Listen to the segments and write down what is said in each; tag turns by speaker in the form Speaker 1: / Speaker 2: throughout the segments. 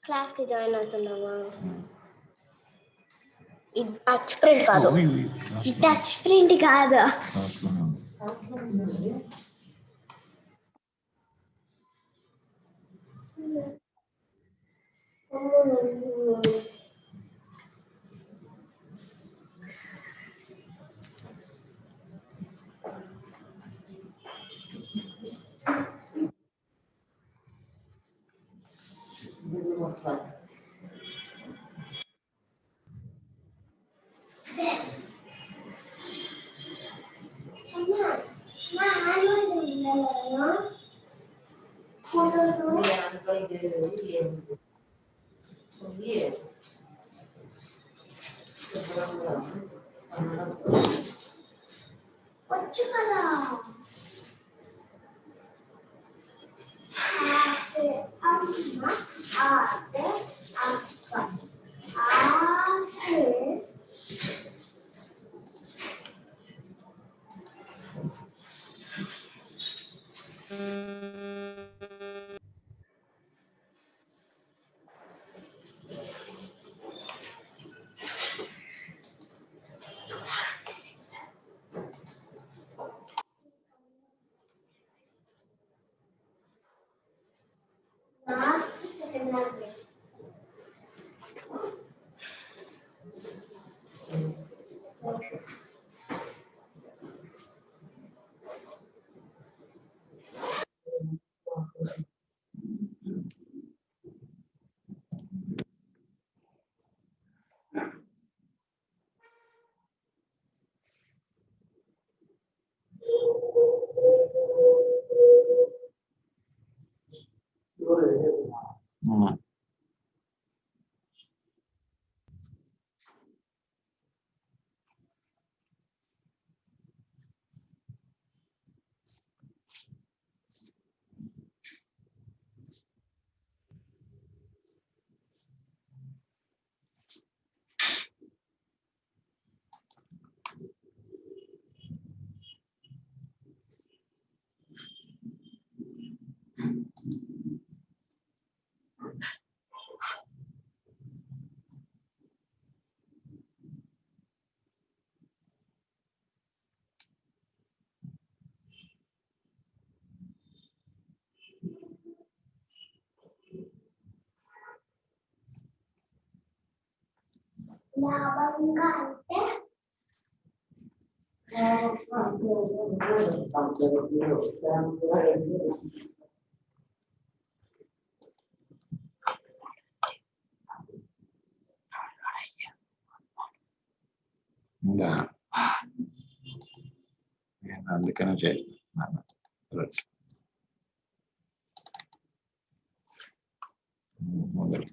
Speaker 1: Class కి join అవుతున్నావా? ఇది touch print కాదు, టచ్ ప్రింట్ కాదు. వచ్చు కదా. అమ్మ ఆసే అక్క ఆసే లాస్ట్ సెకండ్ లాంగ్వేజ్. లాభంగా అంటే
Speaker 2: అందుకనే చేయాలి. మొదలు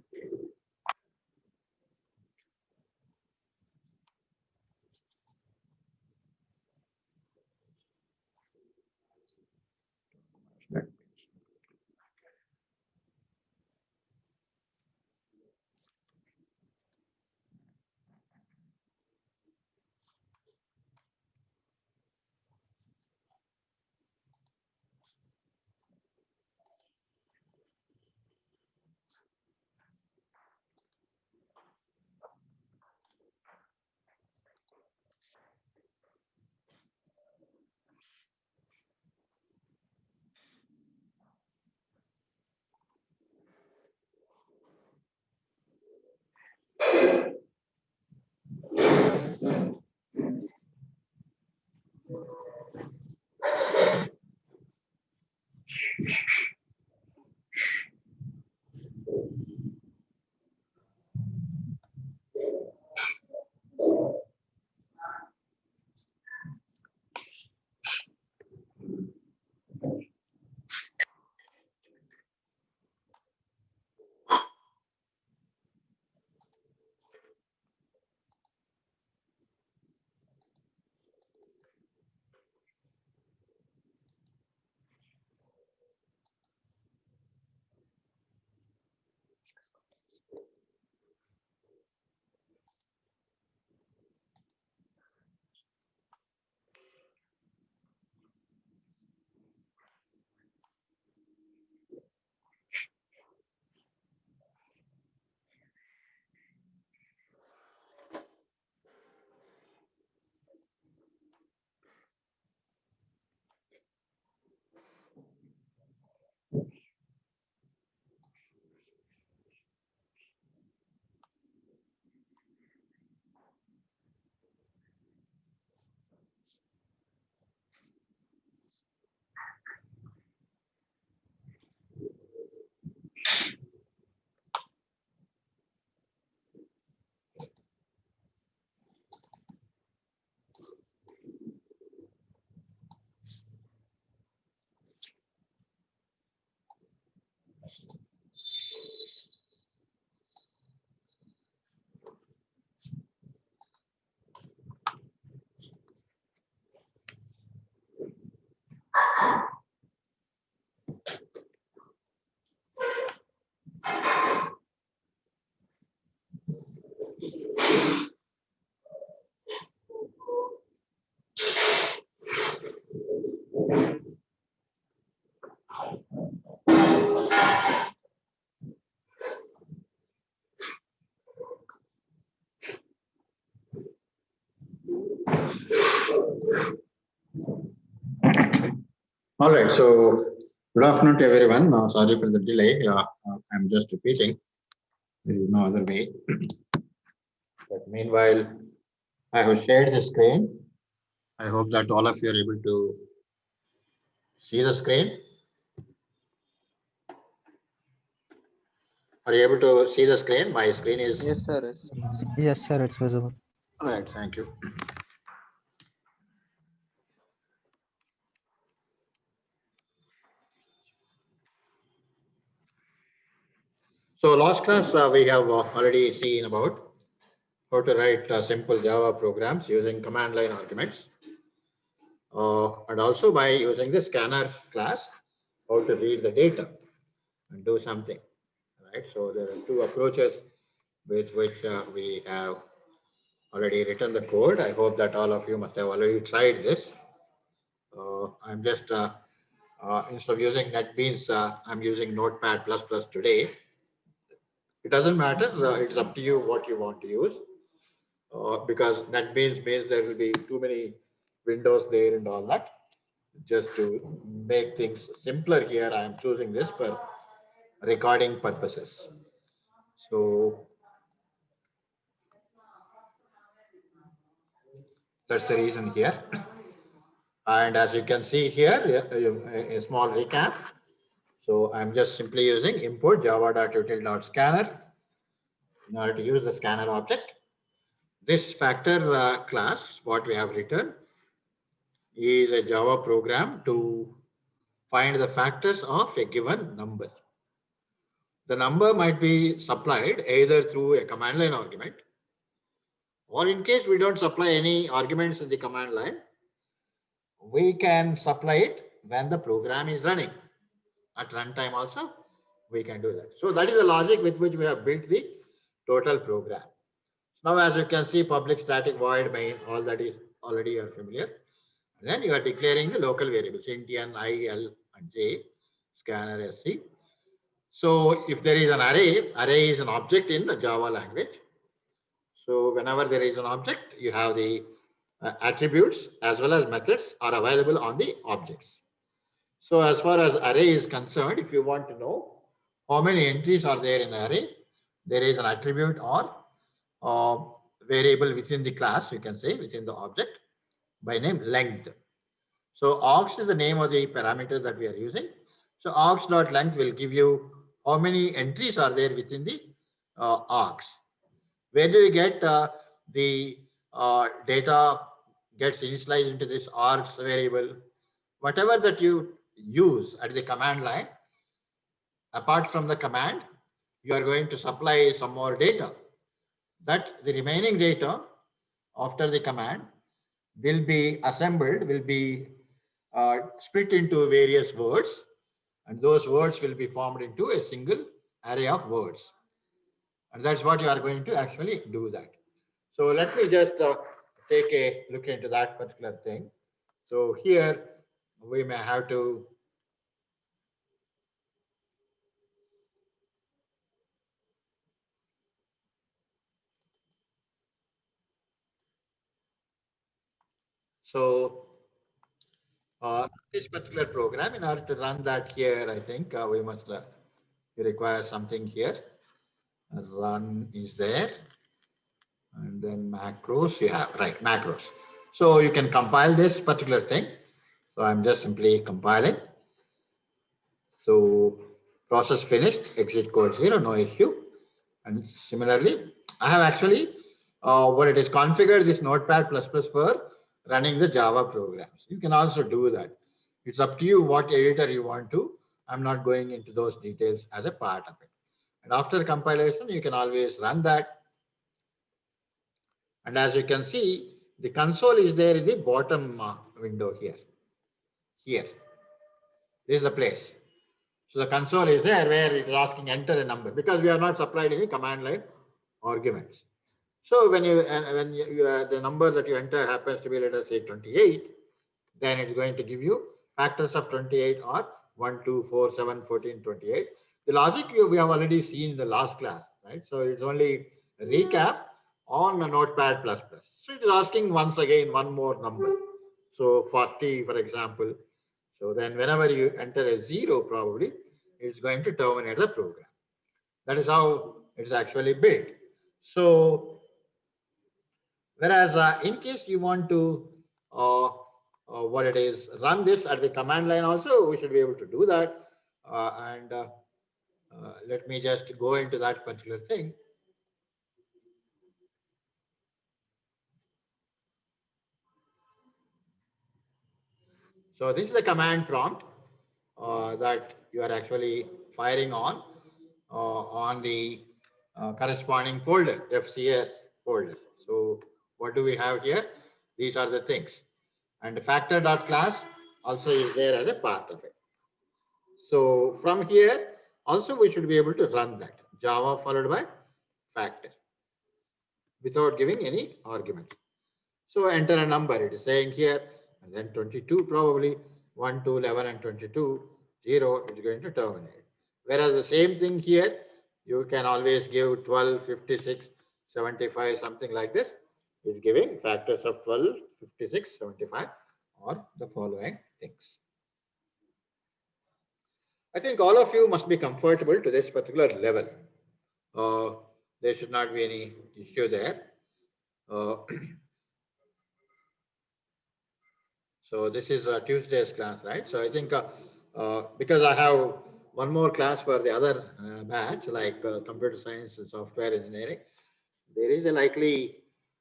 Speaker 2: All right. So good afternoon to everyone. Sorry for the delay. I'm just repeating. There is no other way. But meanwhile, I have shared the screen. I hope that all of you are able to see the screen. Are you able to see the screen? My screen is.
Speaker 3: Yes, sir.
Speaker 4: Yes, sir, it's visible.
Speaker 2: All right. Thank you. So last class we have already seen about how to write simple Java programs using command line arguments, and also by using the scanner class, how to read the data and do something, right? So there are two approaches with which we have already written the code. I hope that all of you must have already tried this. I'm just instead of using NetBeans, I'm using Notepad++ today. It doesn't matter. It's up to you what you want to use. Because NetBeans means there will be too many windows there and all that. Just to make things simpler here, I am choosing this for recording purposes. So that's the reason here. And as you can see here, a small recap. So I'm just simply using import java.util.scanner in order to use the scanner object. This factor class, what we have written, is a Java program to find the factors of a given number. The number might be supplied either through a command line argument, or in case we don't supply any arguments in the command line, we can supply it when the program is running. At runtime also, we can do that. So that is the logic with which we have built the total program. Now, as you can see, public static void main, all that is already you are familiar. Then you are declaring the local variables int n, I, L, and j, scanner, sc. So if there is an array is an object in the Java language. So whenever there is an object, you have the attributes as well as methods are available on the objects. So as far as array is concerned, if you want to know how many entries are there in the array, there is an attribute or uh, variable within the class, you can say within the object by name length. So args is the name of the parameter that we are using. So args.length will give you how many entries are there within the args. Where do you get the data gets initialized into this args variable? Whatever that you use at the command line, apart from the command, you are going to supply some more data. That the remaining data after the command will be assembled, will be split into various words, and those words will be formed into a single array of words. And that's what you are going to actually do that. So let me just take a look into that particular thing. So here we may have to so this particular program, in order to run that here, I think we must require something here. Run is there. And then macros, yeah, right, macros. So you can compile this particular thing. So I'm just simply compiling. So process finished, exit code 0, no issue. And similarly, I have actually what it is configured this Notepad++ for running the Java programs. You can also do that. It's up to you what editor you want to. I'm not going into those details as a part of it. And after compilation, you can always run that. And as you can see, the console is there in the bottom window here. Here, this is the place. So the console is there where it is asking enter a number because we are not supplied any command line arguments. So when the number that you enter happens to be, let us say 28, then it's going to give you factors of 28 or 1, 2, 4, 7, 14, 28. The logic we have already seen in the last class, right? So it's only a recap on a Notepad++. So it is asking once again one more number. So 40, for example. So then whenever you enter a 0, probably it's going to terminate the program. That is how it's actually built. So whereas in case you want to what it is, run this at the command line also, we should be able to do that. And let me just go into that particular thing. So this is the command prompt that you are actually firing on the corresponding folder, FCS folder. So what do we have here? These are the things. And factor.class also is there as a part of it. So from here, also we should be able to run that Java followed by factor without giving any argument. So enter a number, it is saying here, and then 22 probably, 1, 2, 11 and 22, 0 is going to terminate. Whereas the same thing here, you can always give 12, 56, 75, something like this. It's giving factors of 12, 56, 75 or the following things. I think all of you must be comfortable to this particular level. There should not be any issue there. So this is Tuesday's class, right? So I think because I have one more class for the other batch, like computer science and software engineering, there is a likely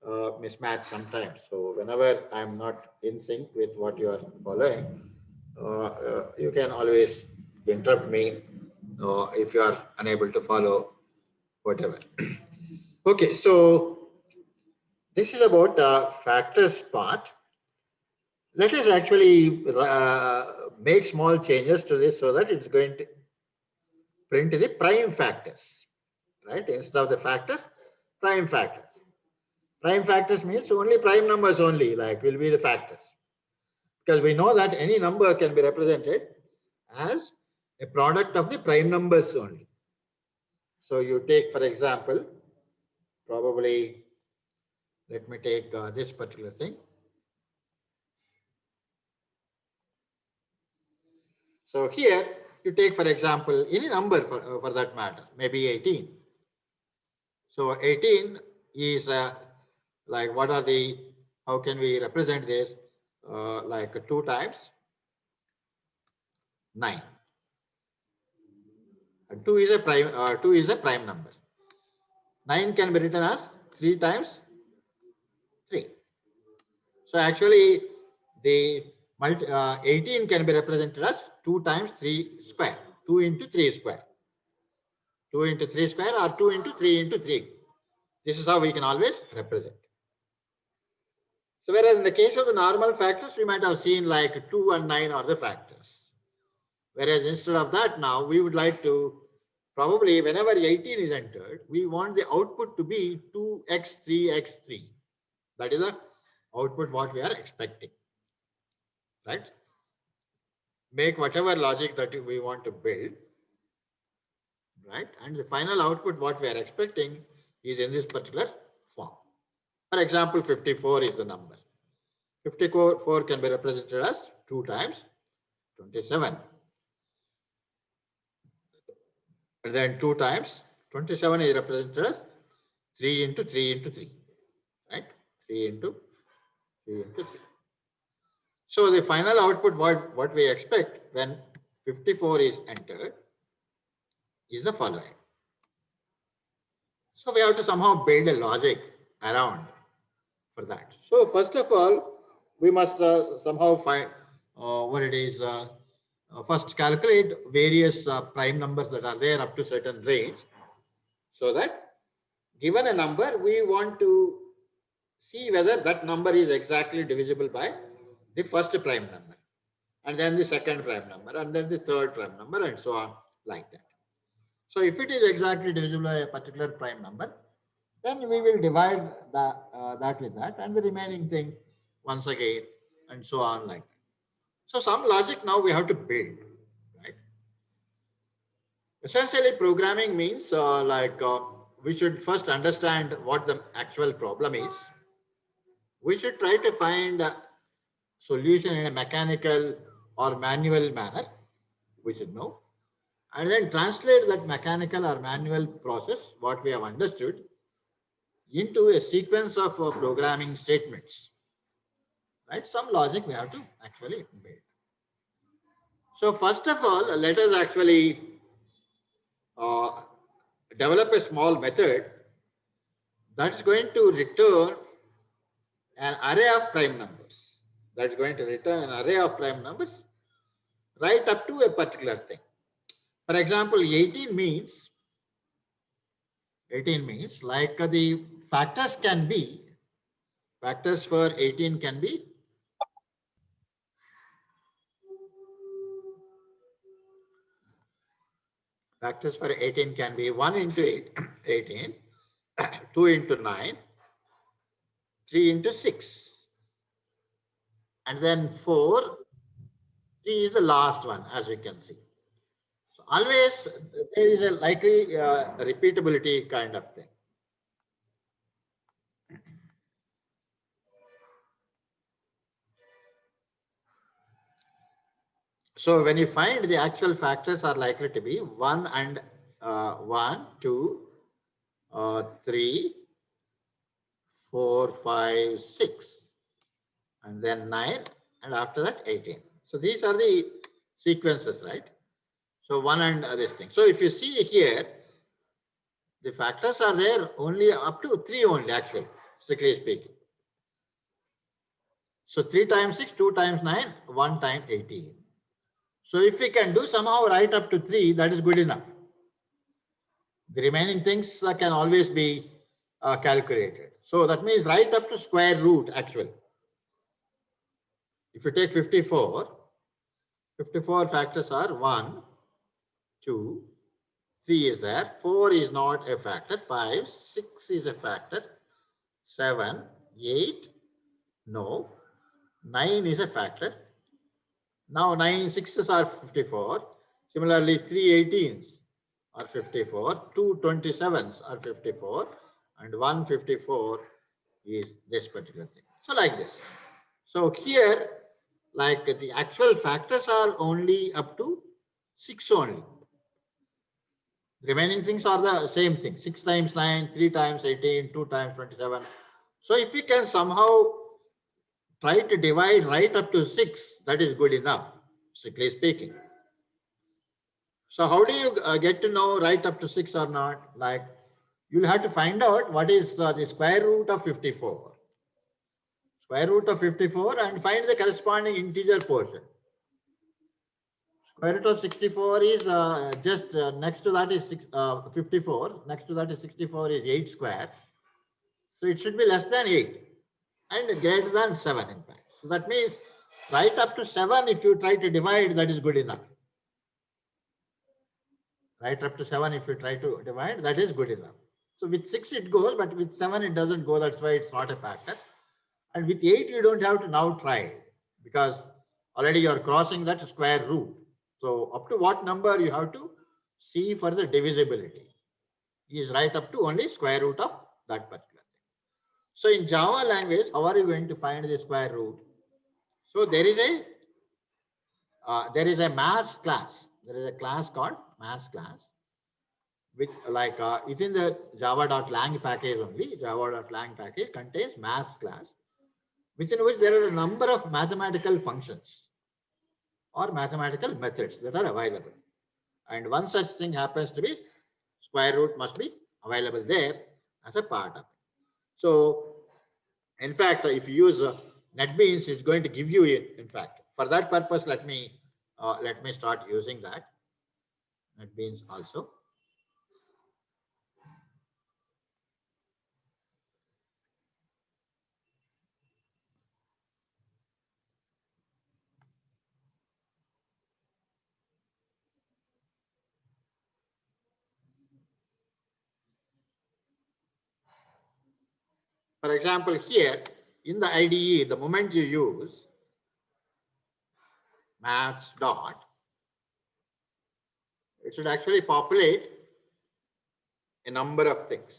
Speaker 2: mismatch sometimes. So whenever I'm not in sync with what you are following, you can always interrupt me if you are unable to follow whatever. Okay, so this is about the factors part. Let us actually make small changes to this so that it's going to print the prime factors, right? Instead of the factors, prime factors. Prime factors means only prime numbers only, like will be the factors. Because we know that any number can be represented as a product of the prime numbers only. So you take, for example, probably, let me take this particular thing. So here you take, for example, any number for that matter, maybe 18. So 18 is like what are the, how can we represent this? Like 2 times 9. And 2 is a prime number. 9 can be written as 3 times 3. So actually the 18 can be represented as 2 times 3 square, 2 into 3 square. 2 into 3 square or 2 into 3 into 3. This is how we can always represent. So whereas in the case of the normal factors, we might have seen like 2 and 9 are the factors. Whereas instead of that now, we would like to probably whenever 18 is entered, we want the output to be 2x, 3x, 3. That is the output what we are expecting, right? Make whatever logic that we want to build, right? And the final output what we are expecting is in this particular form. For example, 54 is the number. 54 can be represented as 2 times 27. And then 2 times 27 is represented as 3 into 3 into 3, right? 3 into 3 into 3. So the final output, what we expect when 54 is entered is the following. So we have to somehow build a logic around for that. So first of all, we must somehow find what it is. First calculate various prime numbers that are there up to certain range, so that given a number, we want to see whether that number is exactly divisible by the first prime number, and then the second prime number, and then the third prime number, and so on like that. So if it is exactly divisible by a particular prime number, then we will divide that with that, and the remaining thing once again, and so on like that. So some logic now we have to build, right? Essentially, programming means we should first understand what the actual problem is. We should try to find a solution in a mechanical or manual manner, we should know, and then translate that mechanical or manual process, what we have understood, into a sequence of programming statements, right? Some logic we have to actually build. So first of all, let us actually uh, develop a small method that's going to return an array of prime numbers. That's going to return an array of prime numbers right up to a particular thing. For example, 18 means like the factors can be, factors for 18 can be factors for 18 can be 1 into 18, 2 into 9, 3 into 6, and then 4, 3 is the last one, as you can see. So always there is a likely repeatability kind of thing. So when you find the actual factors are likely to be 1 and 1, 2, 3, 4, 5, 6, and then 9, and after that 18. So these are the sequences, right? So 1 and this thing. So if you see here, the factors are there only up to 3 only, actually, strictly speaking. So 3 times 6, 2 times 9, 1 times 18. So if we can do somehow right up to 3, that is good enough. The remaining things can always be calculated. So that means right up to square root, actually. If you take 54, 54 factors are 1, 2, 3 is there, 4 is not a factor, 5, 6 is a factor, 7, 8, no, 9 is a factor. Now 9 sixes are 54. Similarly, 3 18s are 54, 2 27s are 54, and 154 is this particular thing. So like this. So here, like the actual factors are only up to 6 only. Remaining things are the same thing. 6 times 9, 3 times 18, 2 times 27. So if we can somehow try to divide right up to 6, that is good enough, strictly speaking. So how do you get to know right up to 6 or not? Like, you'll have to find out what is the square root of 54. Square root of 54 and find the corresponding integer portion. Square root of 64 is just next to that is 54. Next to that is 64 is 8 square. So it should be less than 8 and greater than 7 in fact. So that means right up to 7 if you try to divide, that is good enough. Right up to 7 if you try to divide, that is good enough. So with 6 it goes, but with 7 it doesn't go. That's why it's not a factor. And with 8 you don't have to now try because already you are crossing that square root. So up to what number you have to see for the divisibility is right up to only square root of that particular thing. So in Java language, how are you going to find the square root? So there is a mass class. There is a class called mass class, which like is in the java.lang package only. Java.lang package contains mass class, within which there are a number of mathematical functions or mathematical methods that are available. And one such thing happens to be square root must be available there as a part of it. So, in fact, if you use NetBeans, it's going to give you it. In fact, for that purpose, let me start using that NetBeans also. For example, here in the IDE, the moment you use maths dot, it should actually populate a number of things.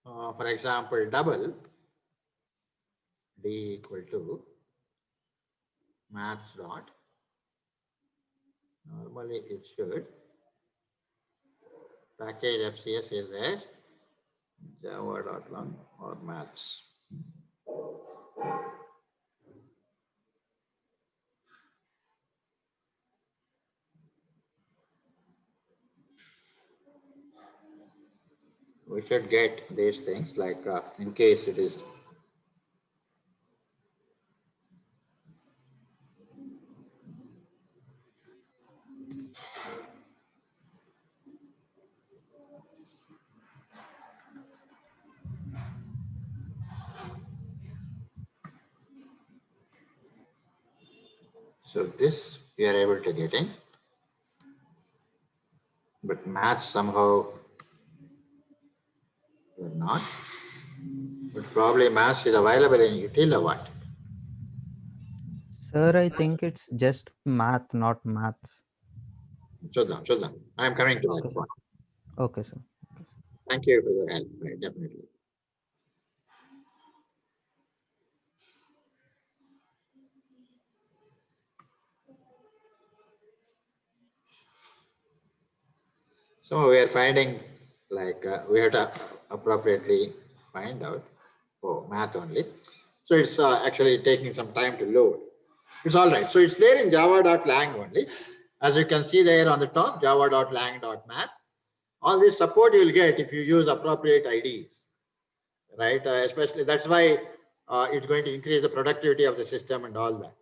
Speaker 2: For example, double d equal to maths dot. Normally it should. Package FCS is as java.lang or maths. We should get these things like in case it is. So this we are able to get in, but maths somehow we're not. But probably maths is available in util or what?
Speaker 4: Sir, I think it's just math, not maths.
Speaker 2: Chodam. I am coming to that
Speaker 4: Okay, sir.
Speaker 2: point.
Speaker 4: Okay, sir.
Speaker 2: Thank you for your help. Right, definitely. So we are finding like we have to appropriately find out. Oh, math only. So it's actually taking some time to load. It's all right. So it's there in java.lang only. As you can see there on the top, java.lang.math. All this support you will get if you use appropriate IDs, right? Especially that's why it's going to increase the productivity of the system and all that.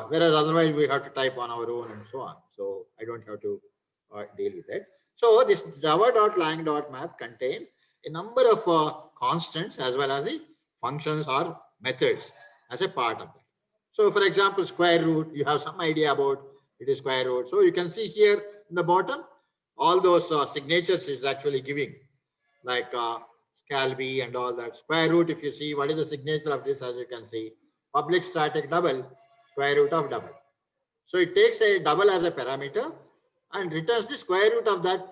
Speaker 2: Whereas otherwise we have to type on our own and so on. So I don't have to deal with it. So this java.lang.math contains a number of constants as well as the functions or methods as a part of that. So for example, square root, you have some idea about it is square root. So you can see here in the bottom, all those signatures is actually giving like Scalby and all that. Square root, if you see what is the signature of this, as you can see, public static double, square root of double. So it takes a double as a parameter and returns the square root of that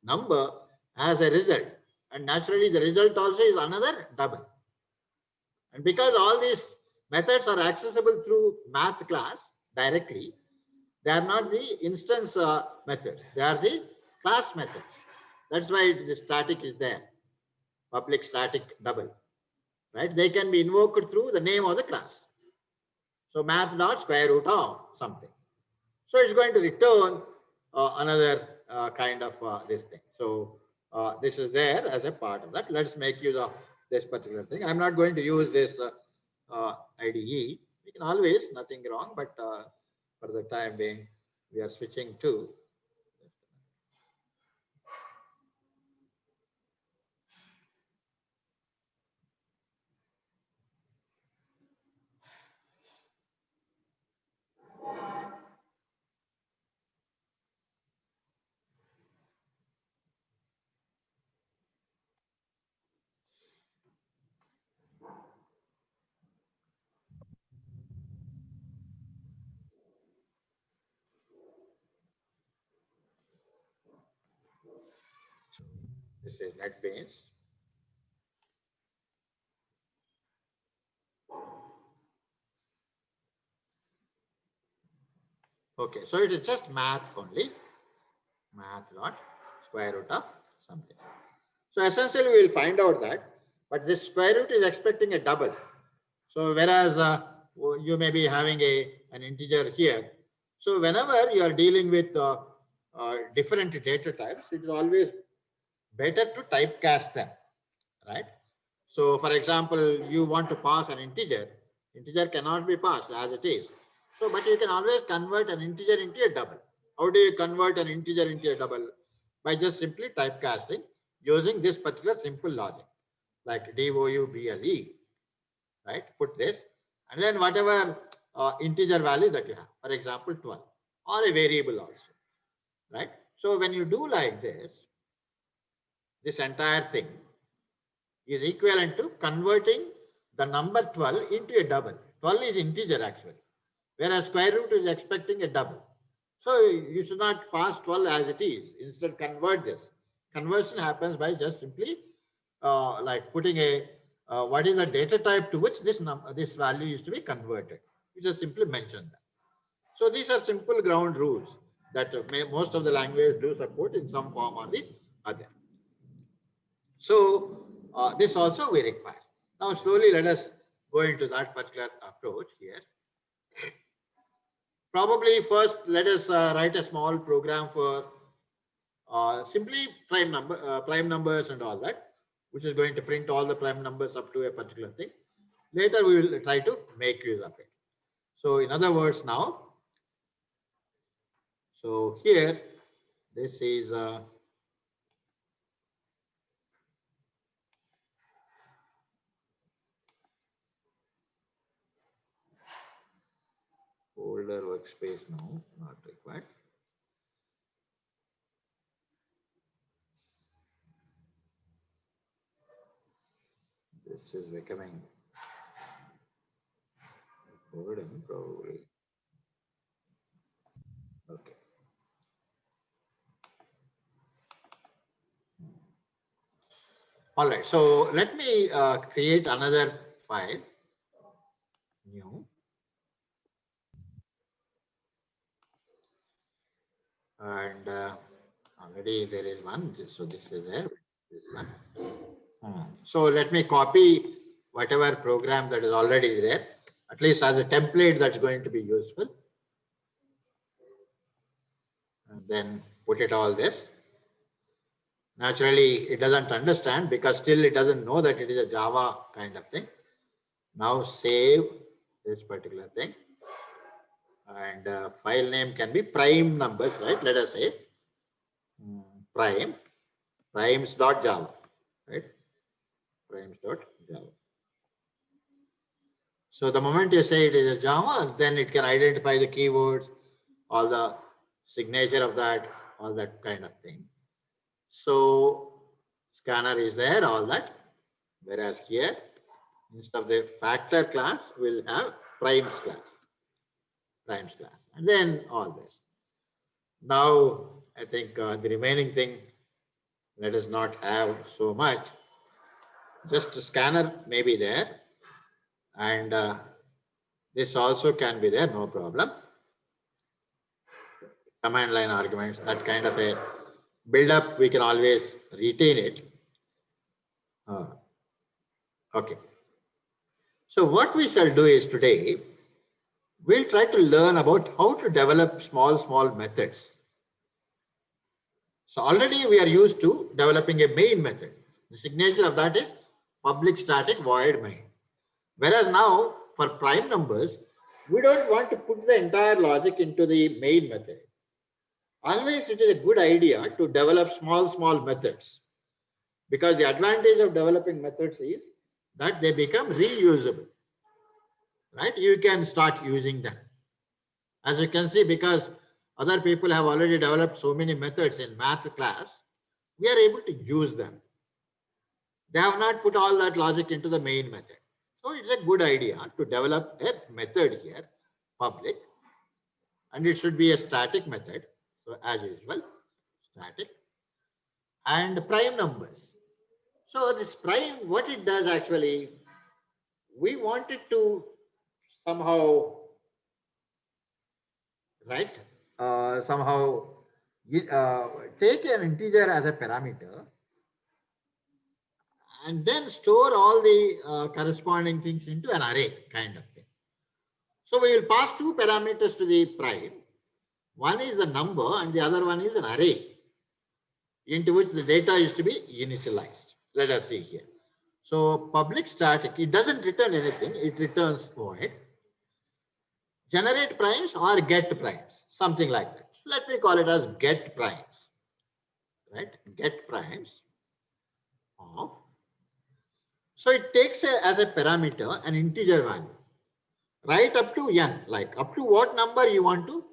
Speaker 2: number as a result. And naturally, the result also is another double. And because all these methods are accessible through math class directly, they are not the instance methods. They are the class methods. That's why the static is there. Public static double, right? They can be invoked through the name of the class. So math dot square root of something. So it's going to return another kind of this thing. So this is there as a part of that. Let's make use of this particular thing. I'm not going to use this IDE. We can always, nothing wrong, but for the time being, we are switching to. This is NetBeans. Okay, so it is just math only. Math dot square root of something. So essentially we will find out that, but this square root is expecting a double. So whereas you may be having an integer here. So whenever you are dealing with different data types, it is always better to typecast them, right? So for example, you want to pass an integer cannot be passed as it is. So, but you can always convert an integer into a double. How do you convert an integer into a double? By just simply typecasting using this particular simple logic, like DOUBLE, right? Put this, and then whatever integer value that you have, for example, 12, or a variable also, right? So when you do like this entire thing is equivalent to converting the number 12 into a double. 12 is integer actually, whereas square root is expecting a double. So you should not pass 12 as it is. Instead, convert this. Conversion happens by just simply like putting a what is the data type to which this value is to be converted. You just simply mention that. So these are simple ground rules that most of the languages do support in some form or the other. So this also we require. Now slowly let us go into that particular approach here. Probably first let us write a small program for simply prime numbers and all that, which is going to print all the prime numbers up to a particular thing. Later we will try to make use of it. So in other words now, so here this is folder workspace now, not required. This is becoming burden probably. Okay. All right. So let me create another file, new. And already there is one. So this is there. This one. So let me copy whatever program that is already there, at least as a template that's going to be useful. And then put it all this. Naturally, it doesn't understand because still it doesn't know that it is a Java kind of thing. Now save this particular thing. And file name can be prime numbers, right? Let us say primes.java, right? Primes.java. So the moment you say it is a Java, then it can identify the keywords, all the signature of that, all that kind of thing. So scanner is there, all that. Whereas here, instead of the factor class, we'll have primes class. And then all this. Now, I think the remaining thing, let us not have so much. Just a scanner may be there. And this also can be there, no problem. Command line arguments, that kind of a build up, we can always retain it. Okay. So what we shall do is today, we'll try to learn about how to develop small methods. So already we are used to developing a main method. The signature of that is public static void main. Whereas now for prime numbers, we don't want to put the entire logic into the main method. Always it is a good idea to develop small methods, because the advantage of developing methods is that they become reusable, right? You can start using them. As you can see, because other people have already developed so many methods in math class, we are able to use them. They have not put all that logic into the main method. So it's a good idea to develop a method here, public, and it should be a static method. So as usual, static and prime numbers. So this prime, what it does actually, we wanted to somehow, right? Somehow take an integer as a parameter and then store all the corresponding things into an array kind of thing. So we will pass two parameters to the prime. One is the number and the other one is an array into which the data is to be initialized. Let us see here. So public static, it doesn't return anything, it returns void. Generate primes or get primes, something like that. So let me call it as get primes, right? Get primes of. So it takes as a parameter an integer value, right up to n, like up to what number you want to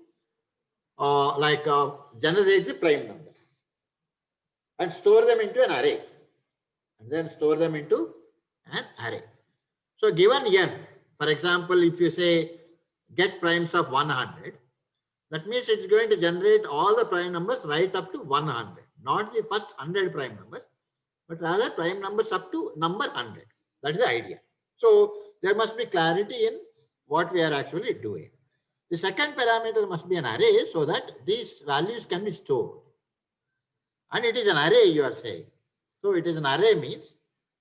Speaker 2: generate the prime numbers and store them into an array and then store them into an array. So given n, for example, if you say get primes of 100, that means it's going to generate all the prime numbers right up to 100, not the first 100 prime numbers, but rather prime numbers up to number 100. That is the idea. So there must be clarity in what we are actually doing. The second parameter must be an array so that these values can be stored. And it is an array you are saying. So it is an array means,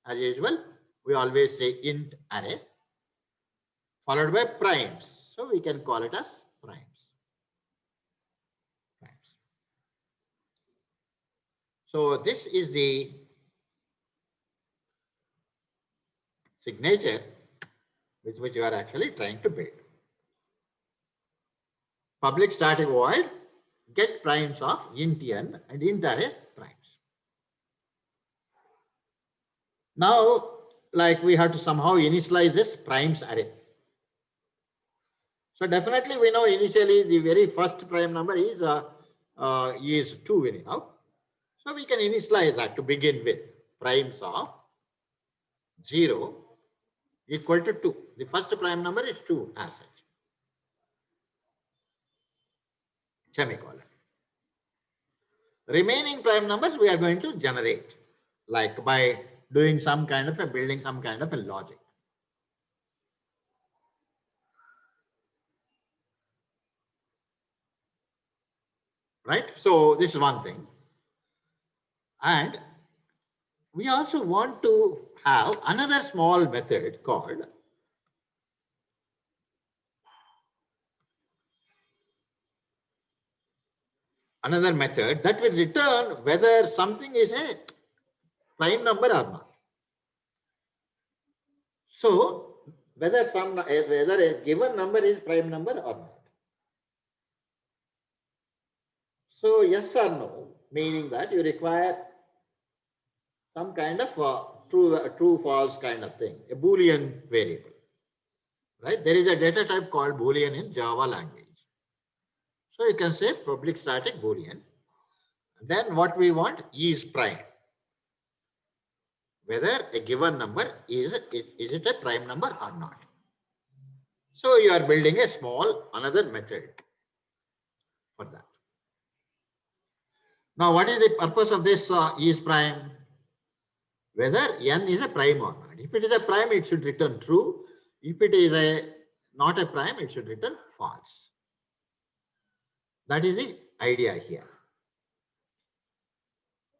Speaker 2: as usual, we always say int array followed by primes. So we can call it as primes. Primes. So this is the signature with which you are actually trying to build. Public static void get primes of int n and int array primes. Now, like we have to somehow initialize this primes array. So definitely we know initially the very first prime number is 2 anyhow. So we can initialize that to begin with. Primes of 0 equal to 2. The first prime number is 2 as such. Semicolon. Remaining prime numbers we are going to generate, like by doing some kind of a building, some kind of a logic. Right? So this is one thing. And we also want to have another small method called that will return whether something is a prime number or not. So whether a given number is prime number or not. So yes or no, meaning that you require some kind of true false kind of thing, a Boolean variable. Right? There is a data type called Boolean in Java language. So you can say public static Boolean. Then what we want is prime. Whether a given number is it a prime number or not. So you are building a small another method for that. Now what is the purpose of this is prime? Whether n is a prime or not. If it is a prime, it should return true. If it is not a prime, it should return false. That is the idea here.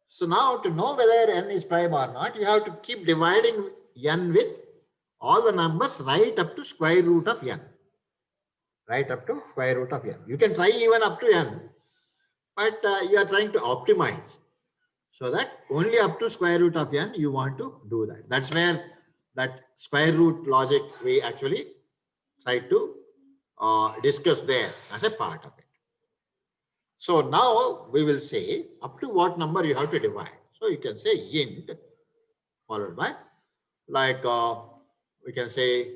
Speaker 2: So now to know whether n is prime or not, you have to keep dividing n with all the numbers right up to square root of n. Right up to square root of n. You can try even up to n, but you are trying to optimize so that only up to square root of n you want to do that. That's where that square root logic we actually try to discuss there as a part of it. So now we will say up to what number you have to divide. So you can say int followed by like we can say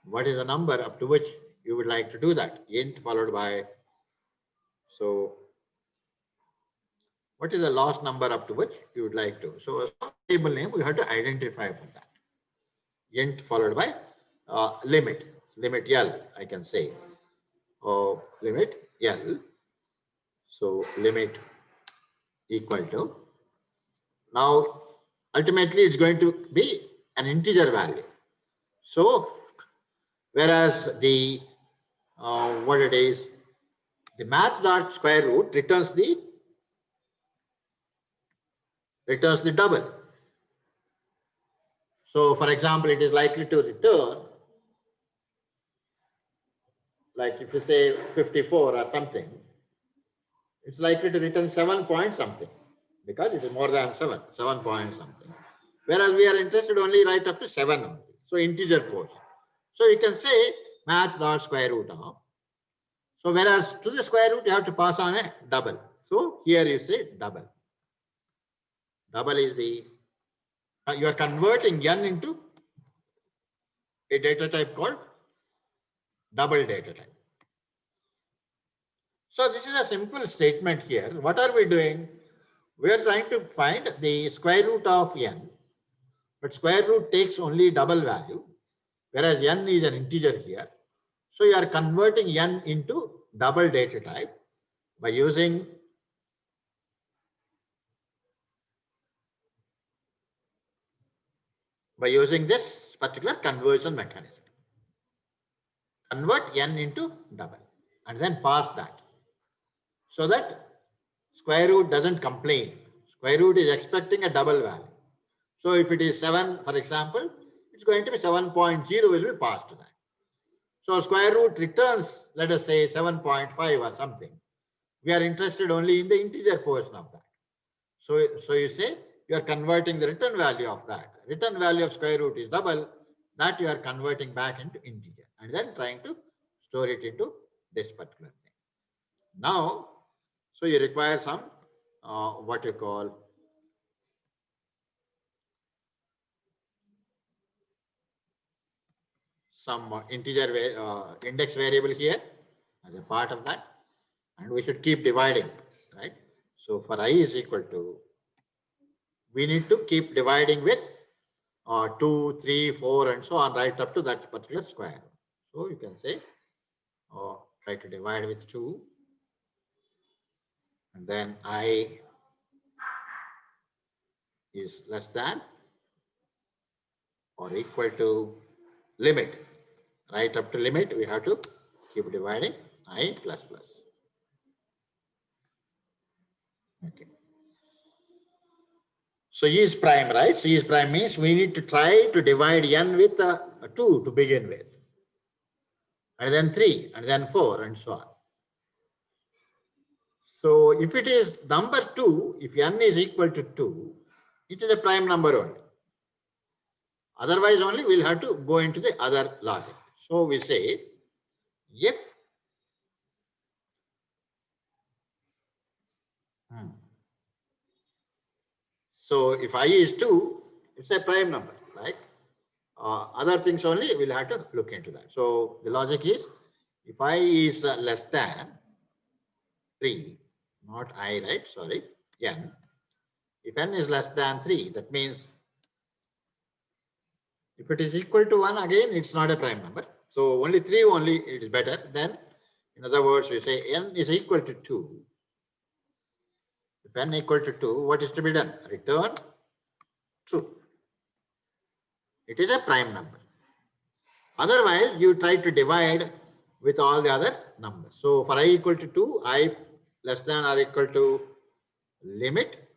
Speaker 2: what is the number up to which you would like to do that. Int followed by, so what is the last number up to which you would like to. So some table name we have to identify for that. Int followed by limit L I can say. Limit L. So limit equal to, now ultimately it's going to be an integer value. So whereas the what it is, the math dot square root returns the double. So for example, it is likely to return, like if you say 54 or something, it's likely to return 7 point something because it is more than 7 point something. Whereas we are interested only right up to 7 only. So integer portion. So you can say math dot square root of. So whereas to the square root you have to pass on a double. So here you say double. Double is the you are converting n into a data type called double data type. So this is a simple statement here. What are we doing? We are trying to find the square root of n, but square root takes only double value, whereas n is an integer here. So you are converting n into double data type by using this particular conversion mechanism. convert n into double and then pass that, so that square root doesn't complain. Square root is expecting a double value. So if it is 7, for example, it's going to be 7.0 will be passed to that. So square root returns, let us say 7.5 or something. We are interested only in the integer portion of that. So you say you are converting the return value of that. Return value of square root is double. That you are converting back into integer and then trying to store it into this particular thing. Now, so you require some what you call some integer index variable here as a part of that, and we should keep dividing, right? So for I is equal to, we need to keep dividing with 2, 3, 4 and so on right up to that particular square. So you can say try to divide with 2 and then I is less than or equal to limit. Right up to limit we have to keep dividing I plus plus. Okay. So E is prime, right? So E is prime means we need to try to divide n with 2 to begin with, and then 3, and then 4, and so on. So if it is number 2, if n is equal to 2, it is a prime number only. Otherwise only we'll have to go into the other logic. So we say if so if I is 2, it's a prime number, right? Other things only we'll have to look into that. So the logic is if I is less than 3, not I, right? Sorry, n. If n is less than 3, that means if it is equal to 1, again, it's not a prime number. So only 3 only it is better. Then, in other words, we say n is equal to 2. If n equal to 2, what is to be done? Return true. It is a prime number. Otherwise, you try to divide with all the other numbers. So for I equal to 2, I less than or equal to limit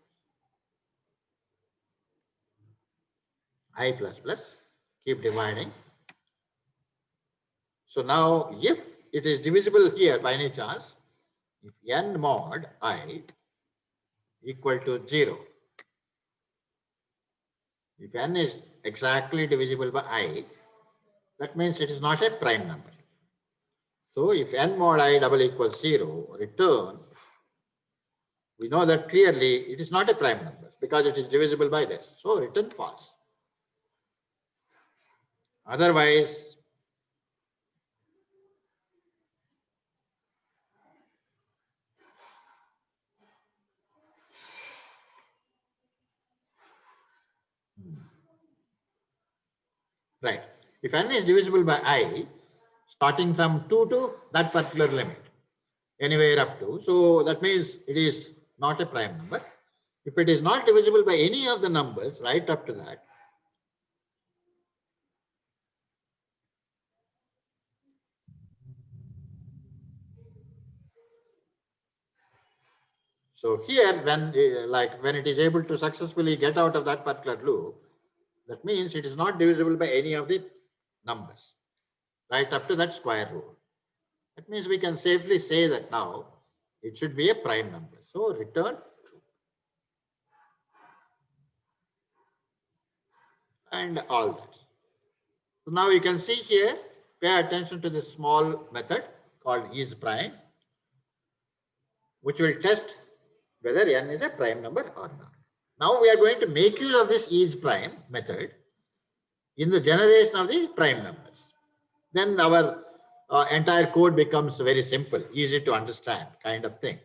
Speaker 2: I plus plus, keep dividing. So now if it is divisible here by any chance, if n mod I equal to 0, if n is exactly divisible by I, that means it is not a prime number. So if n mod I double equals 0, return, we know that clearly it is not a prime number because it is divisible by this. So return false. Otherwise, right, if n is divisible by I, starting from 2 to that particular limit, anywhere up to, so that means it is not a prime number. If it is not divisible by any of the numbers right up to that, so here when it is able to successfully get out of that particular loop, that means it is not divisible by any of the numbers right up to that square root. That means we can safely say that now it should be a prime number. So return true. And all that. So now you can see here, pay attention to this small method called is prime, which will test whether n is a prime number or not. Now we are going to make use of this is prime method in the generation of the prime numbers. Then our entire code becomes very simple, easy to understand kind of thing.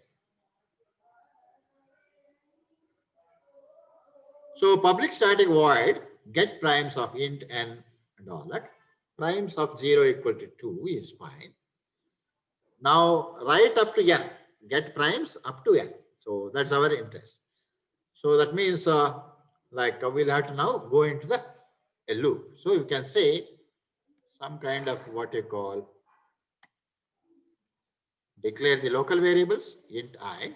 Speaker 2: So public static void get primes of int n and all that. Primes of 0 equal to 2 is fine. Now right up to n, get primes up to n. So that's our interest. So that means we'll have to now go into the a loop. So you can say some kind of what you call declare the local variables, int I,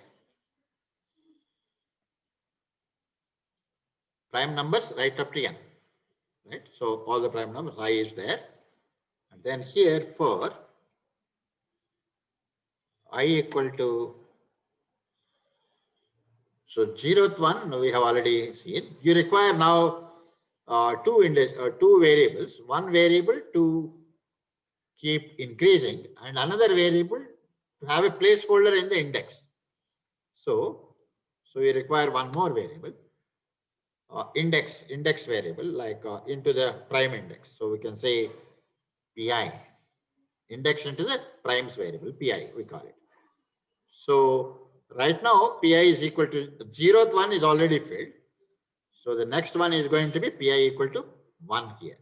Speaker 2: prime numbers right up to n, right? So all the prime numbers, I is there. And then here for I equal to, so 0th one we have already seen. You require now two variables, one variable to keep increasing and another variable to have a placeholder in the index. So you require one more variable, index variable, like into the prime index. So we can say pi, index into the primes variable, pi we call it. So right now pi is equal to, the 0th one is already filled. So the next one is going to be pi equal to 1 here,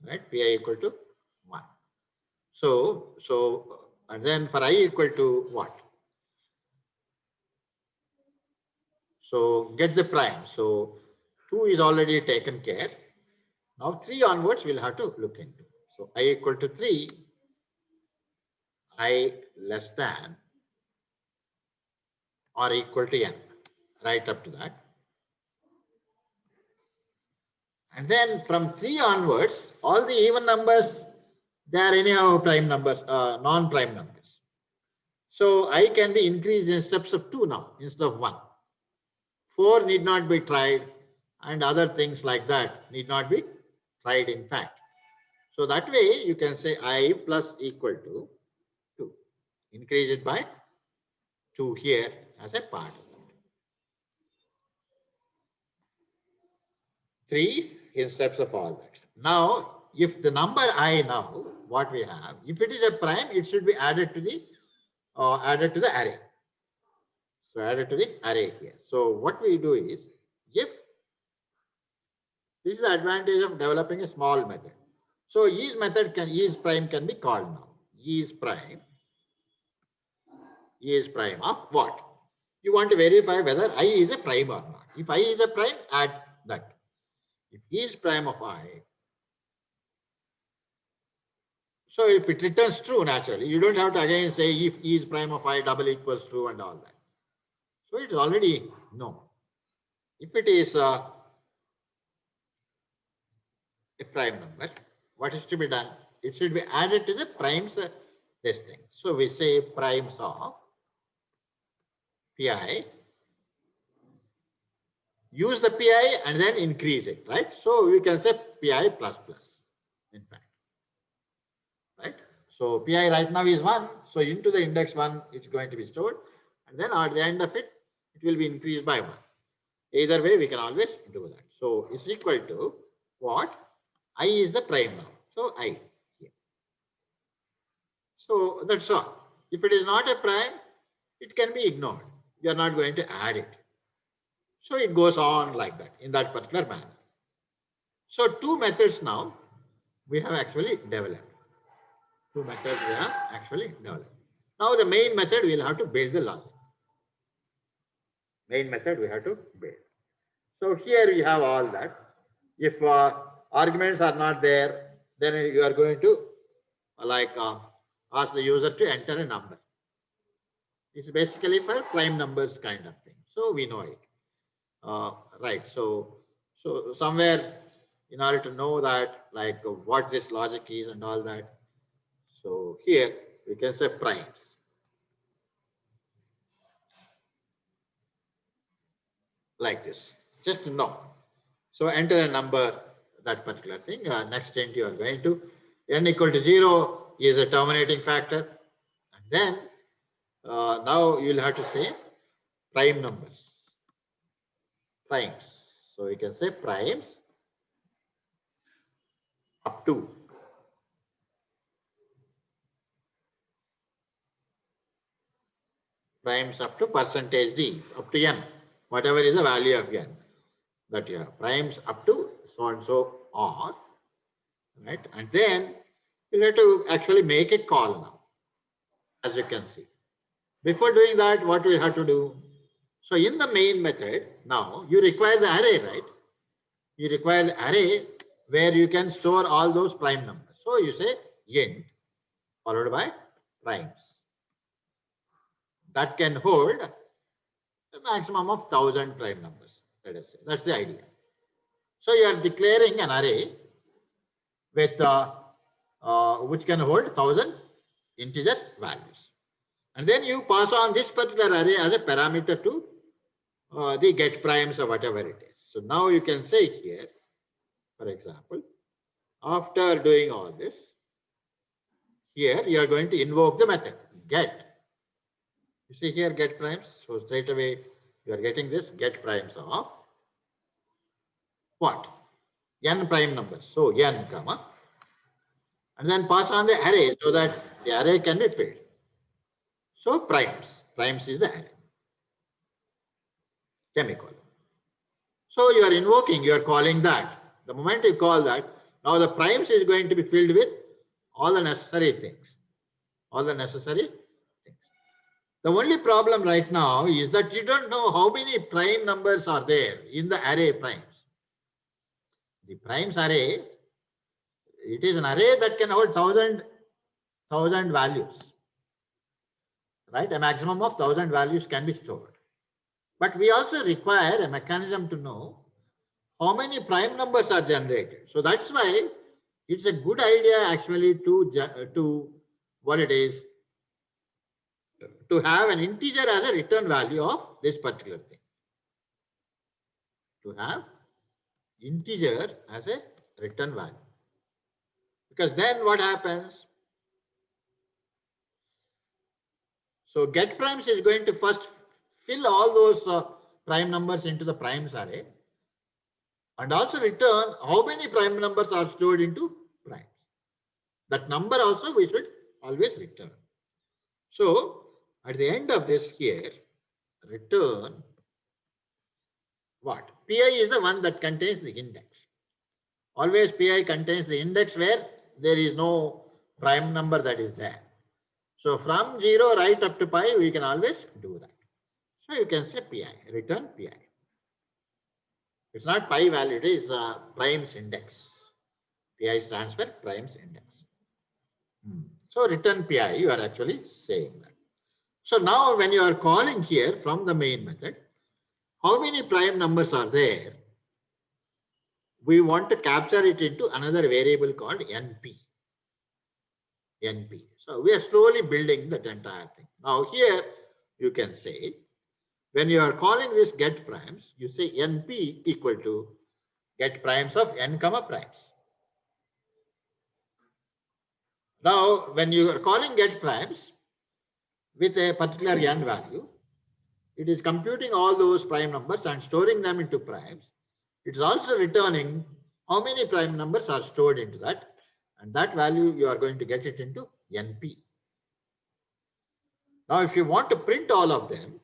Speaker 2: right? Pi equal to 1. So and then for I equal to what? So get the prime. So 2 is already taken care. Now 3 onwards we'll have to look into. So I equal to 3, I less than or equal to n, right up to that. And then from 3 onwards, all the even numbers, they are anyhow prime numbers, non-prime numbers. So I can be increased in steps of 2 now instead of 1. 4 need not be tried, and other things like that need not be tried in fact. So that way you can say I plus equal to 2. Increase it by 2 here as a part of that. 3 in steps of all that. Now, if the number I now, what we have, if it is a prime, it should be added to the array. So added to the array here. So what we do is, if this is the advantage of developing a small method. So is prime can be called now. Is prime of what? You want to verify whether I is a prime or not. If I is a prime, add that. If is prime of I, so if it returns true naturally, you don't have to again say if is prime of I double equals true and all that. So it's already known. If it is a prime number, what is to be done? It should be added to the primes this thing. So we say primes of pi, use the pi and then increase it, right? So we can say pi plus plus, in fact, right? So pi right now is 1. So into the index 1, it's going to be stored. And then at the end of it, it will be increased by 1. Either way, we can always do that. So it's equal to what? I is the prime now. So I here. So that's all. If it is not a prime, it can be ignored. You are not going to add it. So it goes on like that, in that particular manner. So 2 methods now we have actually developed. 2 methods we have actually developed. Now the main method we will have to build the logic. Main method we have to build. So here we have all that. If arguments are not there, then you are going to ask the user to enter a number. It's basically for prime numbers kind of thing. So we know it. Right. So somewhere in order to know that, like what this logic is and all that. So here we can say primes. Like this, just to know. So enter a number, that particular thing. Next int you are going to, n equal to 0 is a terminating factor. And then now you will have to say prime numbers. Primes. So you can say primes up to. Primes up to percentage d, up to n, whatever is the value of n that you have. Primes up to so and so on, right? And then you have to actually make a call now, as you can see. Before doing that, what we have to do? So in the main method, now you require the array, right? You require the array where you can store all those prime numbers. So you say int followed by primes. that can hold a maximum of 1000 prime numbers. Let us say that's the idea. So you are declaring an array with which can hold 1000 integer values, and then you pass on this particular array as a parameter to the get primes or whatever it is. So now you can say here, for example, after doing all this, here you are going to invoke the method get. You see here get primes. So straight away you are getting this get primes of what? N prime numbers. So n comma, and then pass on the array so that the array can be filled. So primes. Primes is the array. Semicolon. So you are invoking, you are calling that. The moment you call that, now the primes is going to be filled with all the necessary things. All the necessary things. The only problem right now is that you don't know how many prime numbers are there in the array primes. The primes array, it is an array that can hold 1000 values. Right? A maximum of 1000 values can be stored. But we also require a mechanism to know how many prime numbers are generated. So that's why it's a good idea actually to what it is, to have an integer as a return value of this particular thing. To have integer as a return value. Because then what happens? So get primes is going to first fill all those prime numbers into the primes array and also return how many prime numbers are stored into primes. That number also we should always return. So at the end of this here, return what? Pi is the one that contains the index. Always Pi contains the index where there is no prime number that is there. So from 0 right up to pi, we can always do that. So you can say Pi, return Pi. It's not pi value, it is primes index. Pi stands for primes index. So return Pi, you are actually saying that. So now when you are calling here from the main method, how many prime numbers are there? We want to capture it into another variable called NP. NP. So we are slowly building that entire thing. Now here you can say, when you are calling this get primes, you say NP equal to get primes of n comma primes. Now when you are calling get primes with a particular n value, it is computing all those prime numbers and storing them into primes. It is also returning how many prime numbers are stored into that, and that value you are going to get it into NP. Now if you want to print all of them,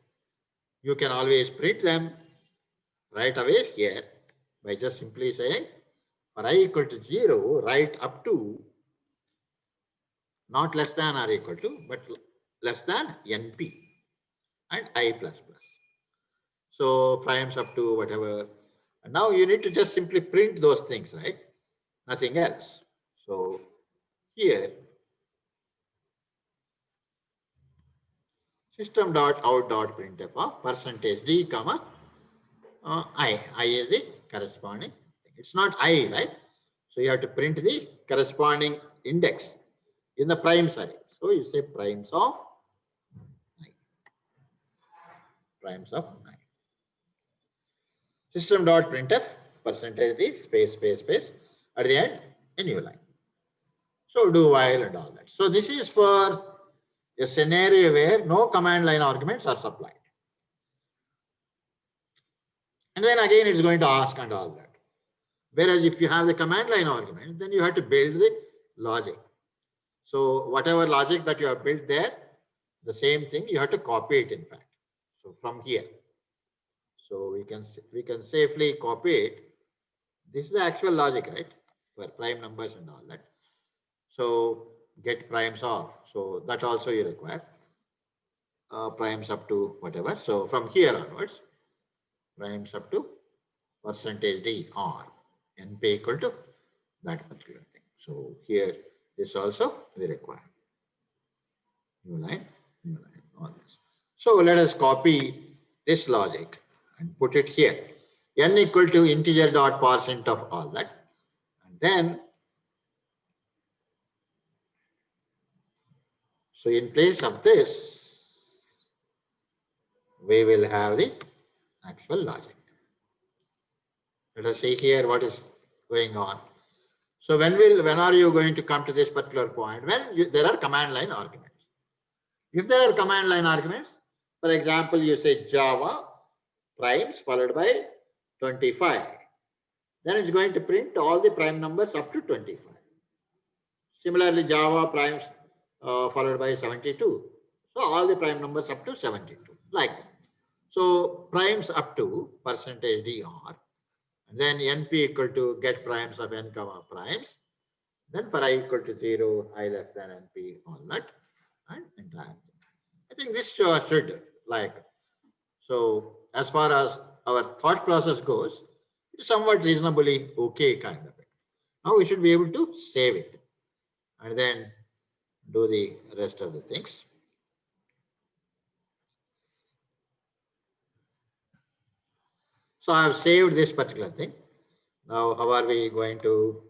Speaker 2: you can always print them right away here by just simply saying for I equal to 0, right up to not less than or equal to, but less than NP and I plus plus. So primes up to whatever. And now you need to just simply print those things, right? Nothing else. So here, system.out.printf of %d comma I. I is the corresponding thing. It's not I, right? So you have to print the corresponding index in the primes array. So you say primes of 9. Primes of 9. System.printf %d space space space at the end a new line. So do while and all that. So this is for a scenario where no command line arguments are supplied. And then again it's going to ask and all that. Whereas if you have the command line argument, then you have to build the logic. So whatever logic that you have built there, the same thing you have to copy it in fact. So from here. So we can safely copy it. This is the actual logic, right? For prime numbers and all that. So get primes off. So that also you require. Primes up to whatever. So from here onwards, primes up to %d or NP equal to that particular thing. So here this also we require. New line, all this. So let us copy this logic and put it here. N equal to integer dot parseInt of all that. And then, so in place of this, we will have the actual logic. Let us see here what is going on. So when are you going to come to this particular point? When there are command line arguments. If there are command line arguments, for example, you say Java primes followed by 25, then it's going to print all the prime numbers up to 25. Similarly, Java primes followed by 72. So all the prime numbers up to 72, like that. So primes up to percentage %dr, and then np equal to get primes of n comma primes. Then for I equal to 0, I less than np, all that, and entire thing. I think this should like, so as far as our thought process goes, it's somewhat reasonably okay kind of it. Now we should be able to save it and then do the rest of the things. So I have saved this particular thing. Now how are we going to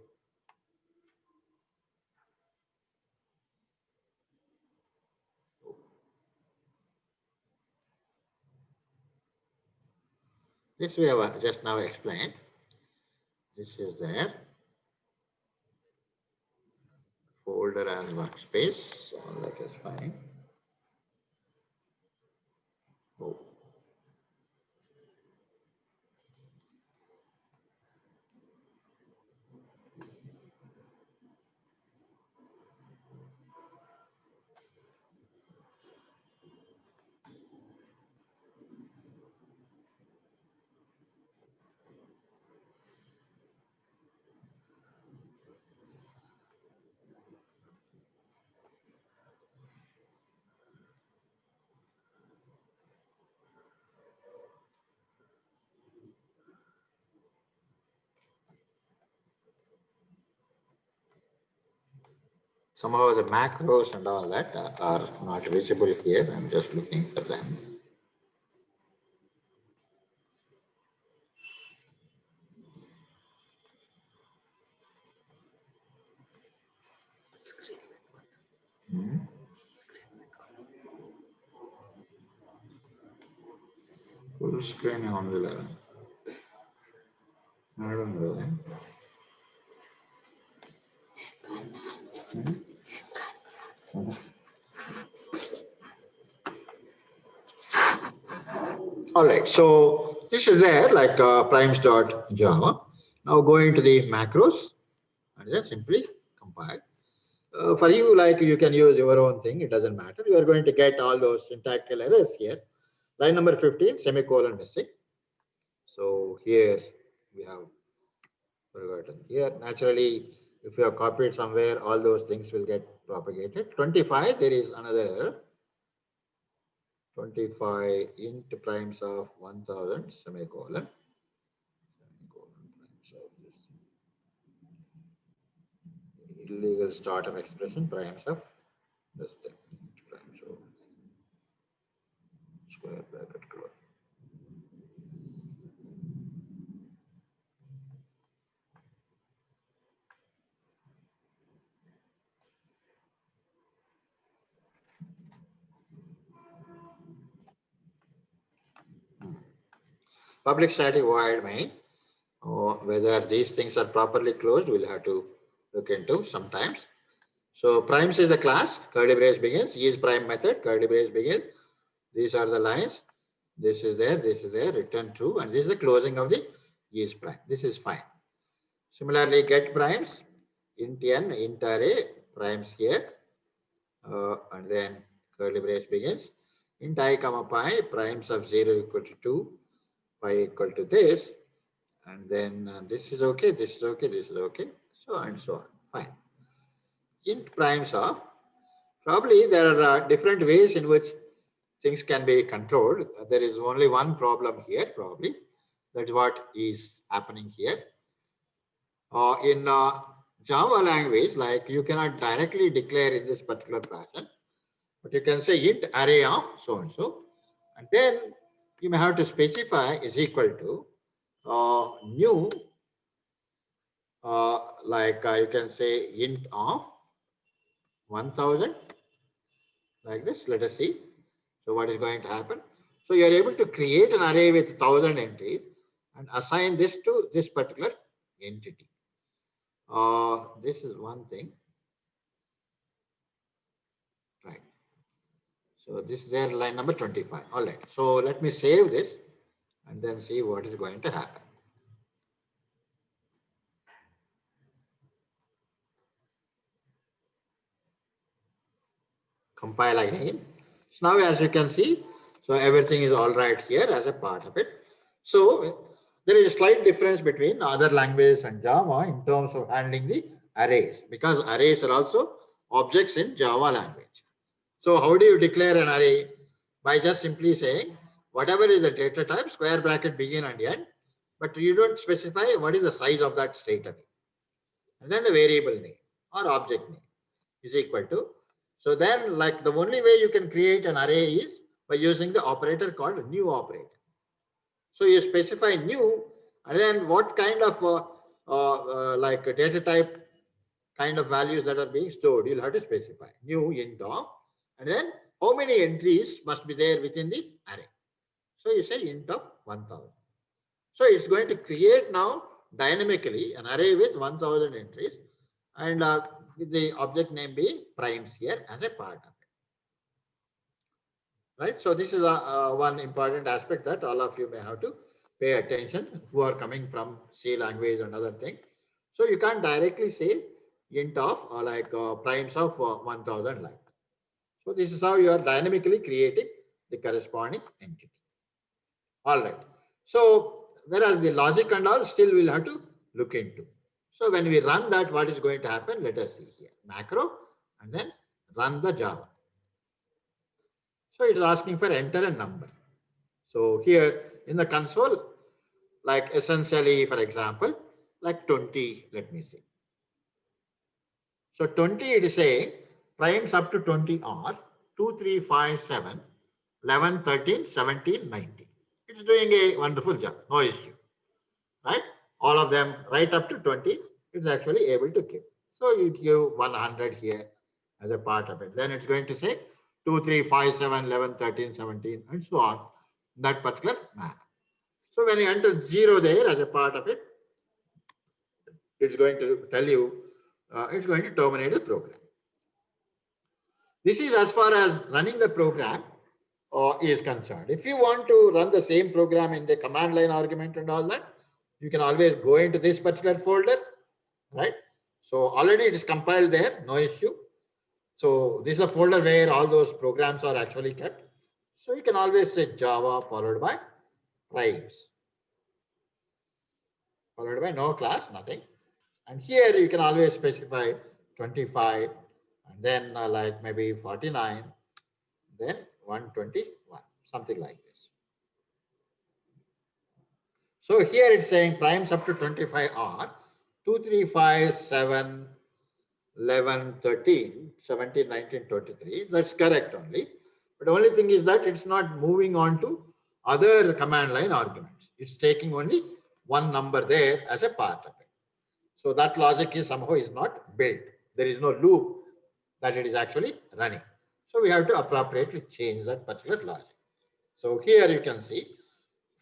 Speaker 2: this we have just now explained. This is there. Folder and workspace. All that is fine. Oh. Somehow the macros and all that are not visible here. I'm just looking for them. Full screen on the level. I don't know. All right, so this is there like primes.java. Now go into the macros and then simply compile. For you, like you can use your own thing, it doesn't matter. You are going to get all those syntactical errors here. Line number 15, semicolon missing. So here we have forgotten. Here, naturally, if you have copied somewhere, all those things will get propagated. 25, there is another error. 25 int primes of 1000 semicolon. Illegal start of expression primes of this thing. Primes of square bracket close. Public static void main. Whether these things are properly closed, we'll have to look into sometimes. So primes is a class, curly brace begins, is prime method, curly brace begins. These are the lines. This is there, return true, and this is the closing of the is prime. This is fine. Similarly, get primes, int n, int array, primes here, and then curly brace begins. Int I comma pi, primes of 0 equal to 2, pi equal to this, and then this is okay, this is okay, this is okay, so and so on. Fine. Int primes of, probably there are different ways in which things can be controlled. There is only one problem here, probably. That's what is happening here. In Java language, like you cannot directly declare in this particular fashion, but you can say int array of so and so. And then you may have to specify is equal to new, you can say int of 1000, like this. Let us see. So what is going to happen? So you are able to create an array with 1000 entries and assign this to this particular entity. This is one thing, right? So this is their line number 25. All right. So let me save this and then see what is going to happen. Compile again. So now as you can see, so everything is all right here as a part of it. So there is a slight difference between other languages and Java in terms of handling the arrays, because arrays are also objects in Java language. So how do you declare an array? By just simply saying whatever is the data type, square bracket begin and end, but you don't specify what is the size of that state array. And then the variable name or object name is equal to. So then like the only way you can create an array is by using the operator called new operator. So you specify new and then what kind of like a data type kind of values that are being stored, you'll have to specify new int of, and then how many entries must be there within the array. So you say int of 1000. So it's going to create now dynamically an array with 1000 entries and with the object name being primes here as a part of it. Right. So this is one important aspect that all of you may have to pay attention who are coming from C language and other thing. So you can't directly say int of primes of 1000 like. So this is how you are dynamically creating the corresponding entity. All right. So whereas the logic and all still we'll have to look into. So when we run that, what is going to happen? Let us see here. Macro and then run the Java. So it's asking for enter a number. So here in the console, like essentially, for example, like 20, let me see. So 20, it is saying primes up to 20 are 2, 3, 5, 7, 11, 13, 17, 19. It's doing a wonderful job, no issue, right? All of them right up to 20, it's actually able to give. So you give 100 here as a part of it. Then it's going to say 2, 3, 5, 7, 11, 13, 17, and so on, in that particular manner. So when you enter 0 there as a part of it, it's going to tell you, it's going to terminate the program. This is as far as running the program is concerned. If you want to run the same program in the command line argument and all that, you can always go into this particular folder, right? So already it is compiled there, no issue. So this is a folder where all those programs are actually kept. So you can always say Java followed by primes, followed by no class, nothing. And here you can always specify 25 and then like maybe 49, then 121, something like this. So here it's saying primes up to 25 are 2, 3, 5, 7, 11, 13, 17, 19, 23. That's correct only. But the only thing is that it's not moving on to other command line arguments. It's taking only one number there as a part of it. So that logic is somehow is not built. There is no loop that it is actually running. So we have to appropriately change that particular logic. So here you can see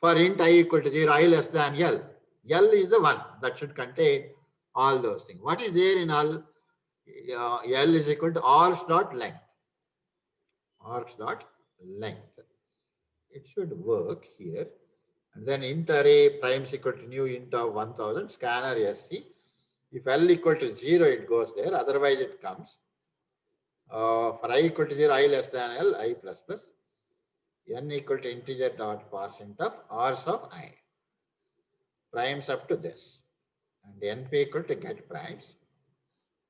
Speaker 2: for int I equal to 0, I less than L. L is the one that should contain all those things. What is there in all? L is equal to args dot length. Args dot length. It should work here. And then int array primes equal to new int of 1000 scanner SC. If L equal to 0, it goes there. Otherwise, it comes. For I equal to 0, I less than L, I plus plus. N equal to integer dot parseInt of rs of I. Primes up to this. And NP equal to get primes.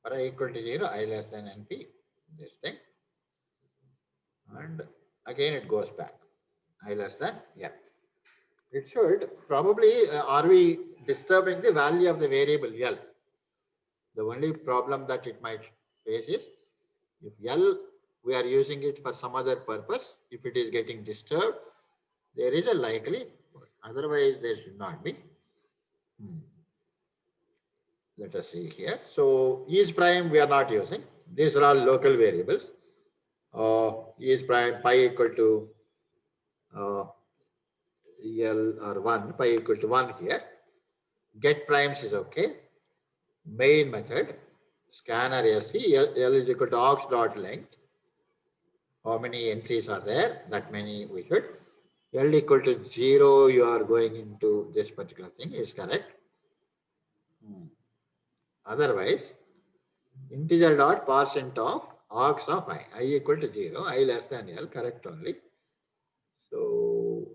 Speaker 2: For I equal to 0, I less than NP, this thing. And again, it goes back. I less than, yeah. It should probably, are we disturbing the value of the variable L? The only problem that it might face is if L, we are using it for some other purpose. If it is getting disturbed, There is a likely, otherwise there should not be. Let us see here. So is prime we are not using. These are all local variables. Is prime pi equal to uh, L or 1, pi equal to 1 here. Get primes is okay. Main method, scanner SC, L is equal to aux dot length. How many entries are there? That many we should. L equal to 0, you are going into this particular thing is correct. Otherwise, integer dot percent of aux of I equal to 0, I less than L, correct only. So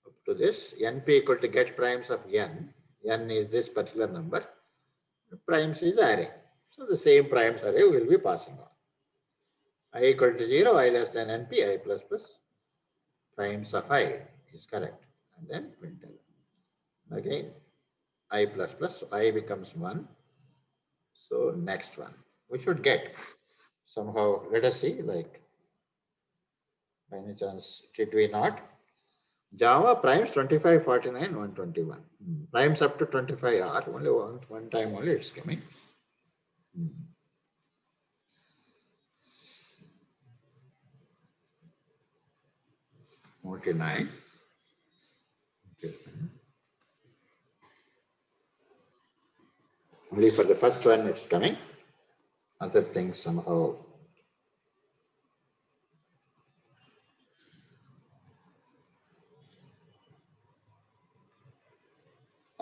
Speaker 2: up to this, NP equal to get primes of N is this particular number, primes is the array. So the same primes array will be passing on. I equal to 0, I less than NP, I plus plus, primes of I is correct. And then print L. Again, I plus plus, so I becomes 1. So next one, we should get somehow, let us see, like, by any chance, did we not? Java primes 25, 49, 121. Primes up to 25 are only one time only it's coming. 49. Okay. Only for the first one it's coming. Other things somehow.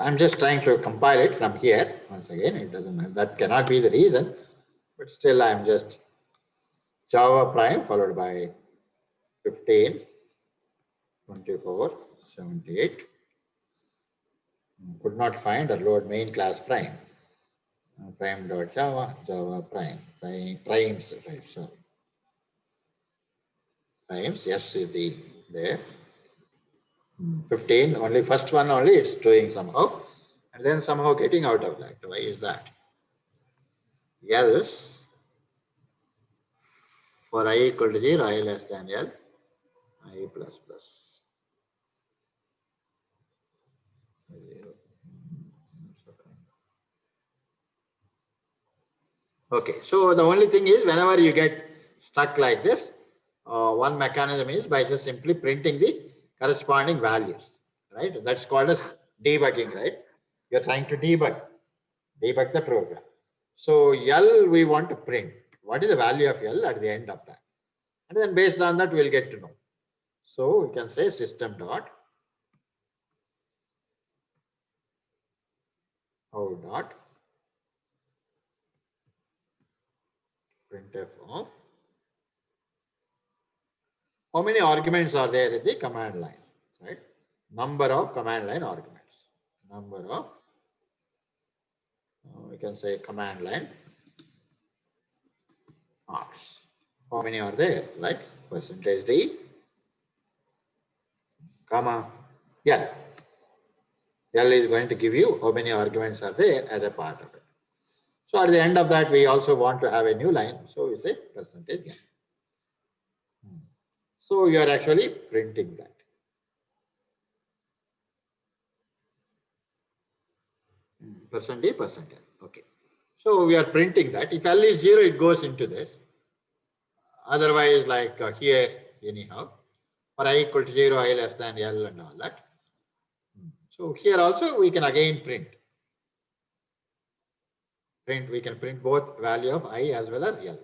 Speaker 2: I'm just trying to compile it from here. Once again, it doesn't matter. That cannot be the reason, but still I'm just Java prime followed by 15, 24, 78. Could not find or load main class prime. Prime.java, Java primes, right? So primes, yes, is the there. 15, only first one only it's doing somehow, and then somehow getting out of that. Why is that? Else, for I equal to 0, I less than L, I plus plus. 0. Okay, so the only thing is whenever you get stuck like this, one mechanism is by just simply printing the corresponding values, right? That's called as debugging, right? You're trying to debug the program. So L we want to print. What is the value of L at the end of that? And then based on that, we'll get to know. So we can say system dot out dot printf of how many arguments are there in the command line, right? Number of command line arguments. Number of, we can say command line args. How many are there? Like percentage %d, comma, L. L is going to give you how many arguments are there as a part of it. So at the end of that, we also want to have a new line. So we say percentage %n. So you are actually printing that. %d, %n. Okay. So we are printing that. If L is 0, it goes into this. Otherwise, like here, anyhow, for I equal to 0, I less than L and all that. So here also we can again print. We can print both value of I as well as L.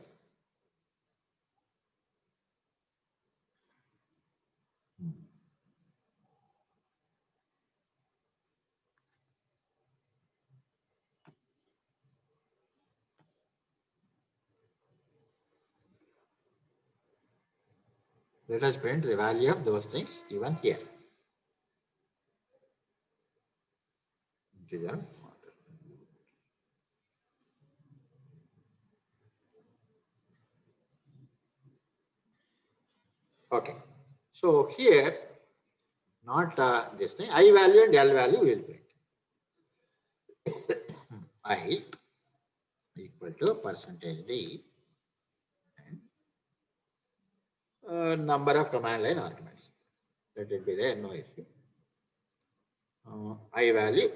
Speaker 2: Let us print the value of those things given here. Okay. So here, not this thing, I value and L value will print. I equal to %d and number of command line arguments. Let it be there, no issue. I value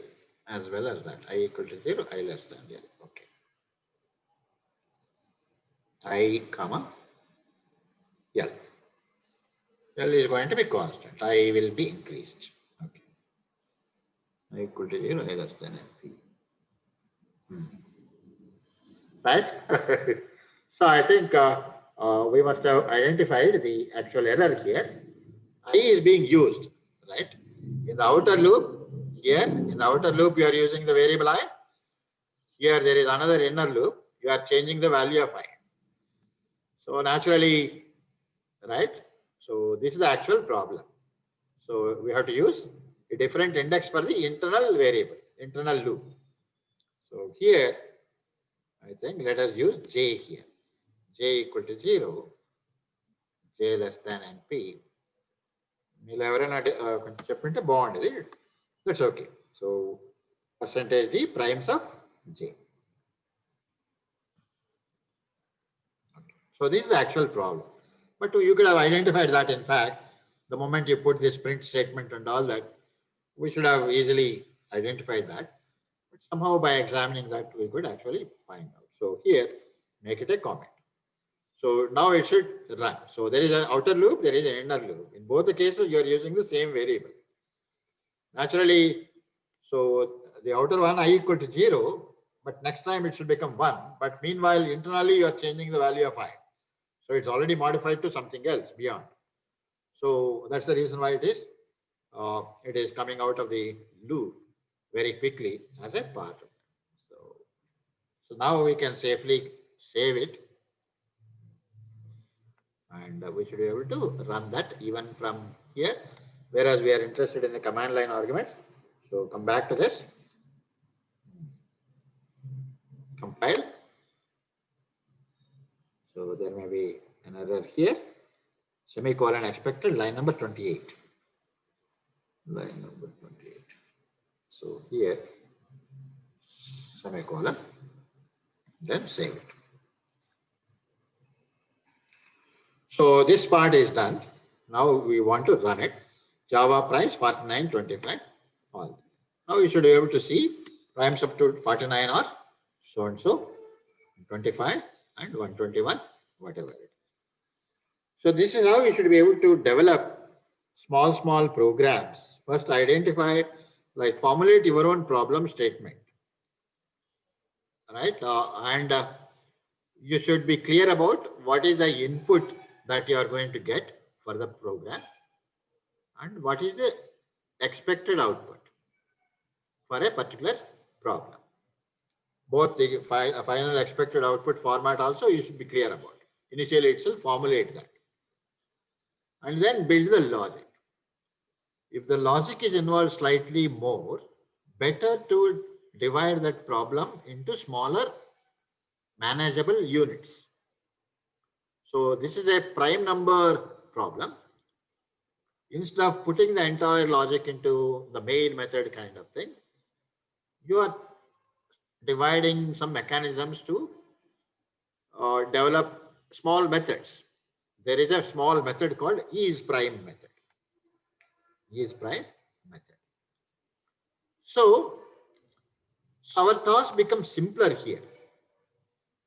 Speaker 2: as well as that. I equal to 0, I less than 0. Okay. I comma L. L is going to be constant. I will be increased. Okay. I equal to 0, I less than P. Right? So I think we must have identified the actual error here. I is being used, right? In the outer loop, here, in the outer loop, you are using the variable I. Here, there is another inner loop. You are changing the value of I. So naturally, right? So this is the actual problem. So we have to use a different index for the internal variable, internal loop. So here, I think let us use J here. J equal to 0, J less than NP. Cheppinte bond. That's okay. So percentage D primes of J. Okay. So this is the actual problem. But you could have identified that in fact, the moment you put this print statement and all that, we should have easily identified that. But somehow by examining that, we could actually find out. So here, make it a comment. So now it should run. So there is an outer loop, there is an inner loop. In both the cases, you are using the same variable. Naturally, so the outer one I equal to 0, but next time it should become 1. But meanwhile, internally, you are changing the value of I. So it's already modified to something else beyond. So that's the reason why it is coming out of the loop very quickly as a part of it. So now we can safely save it. And we should be able to run that even from here, whereas we are interested in the command line arguments. So come back to this, compile. So there may be an error here, semicolon expected, line number 28. Line number 28. So here, semicolon, then save it. So this part is done. Now we want to run it. Java primes 49, 25, all. Now we should be able to see primes up to 49 or so and so, 25 and 121, whatever it is. So this is how we should be able to develop small programs. First identify, like formulate your own problem statement, right? You should be clear about what is the input that you are going to get for the program and what is the expected output for a particular problem. Both the final expected output format also you should be clear about. Initially itself formulate that. And then build the logic. If the logic is involved slightly more, better to divide that problem into smaller manageable units. So this is a prime number problem. Instead of putting the entire logic into the main method kind of thing, you are dividing some mechanisms to develop small methods. There is a small method called isPrime method. isPrime method. So our task becomes simpler here.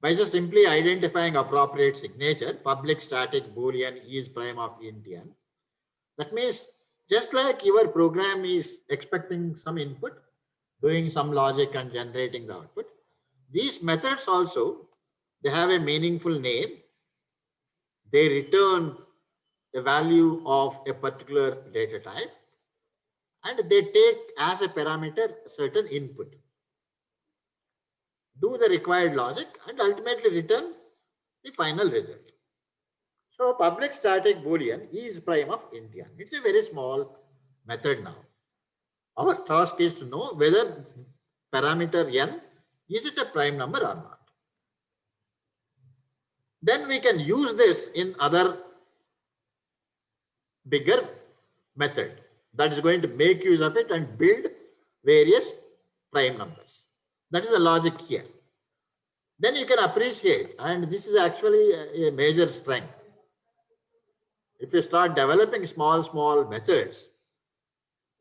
Speaker 2: By just simply identifying appropriate signature, public static boolean isPrime of int n. That means just like your program is expecting some input, doing some logic and generating the output, these methods also, they have a meaningful name. They return a value of a particular data type and they take as a parameter certain input. Do the required logic and ultimately return the final result. So public static boolean isPrime of int n. It's a very small method now. Our task is to know whether parameter n is it a prime number or not. Then we can use this in other bigger method that is going to make use of it and build various prime numbers. That is the logic here. Then you can appreciate, and this is actually a major strength. If you start developing small methods,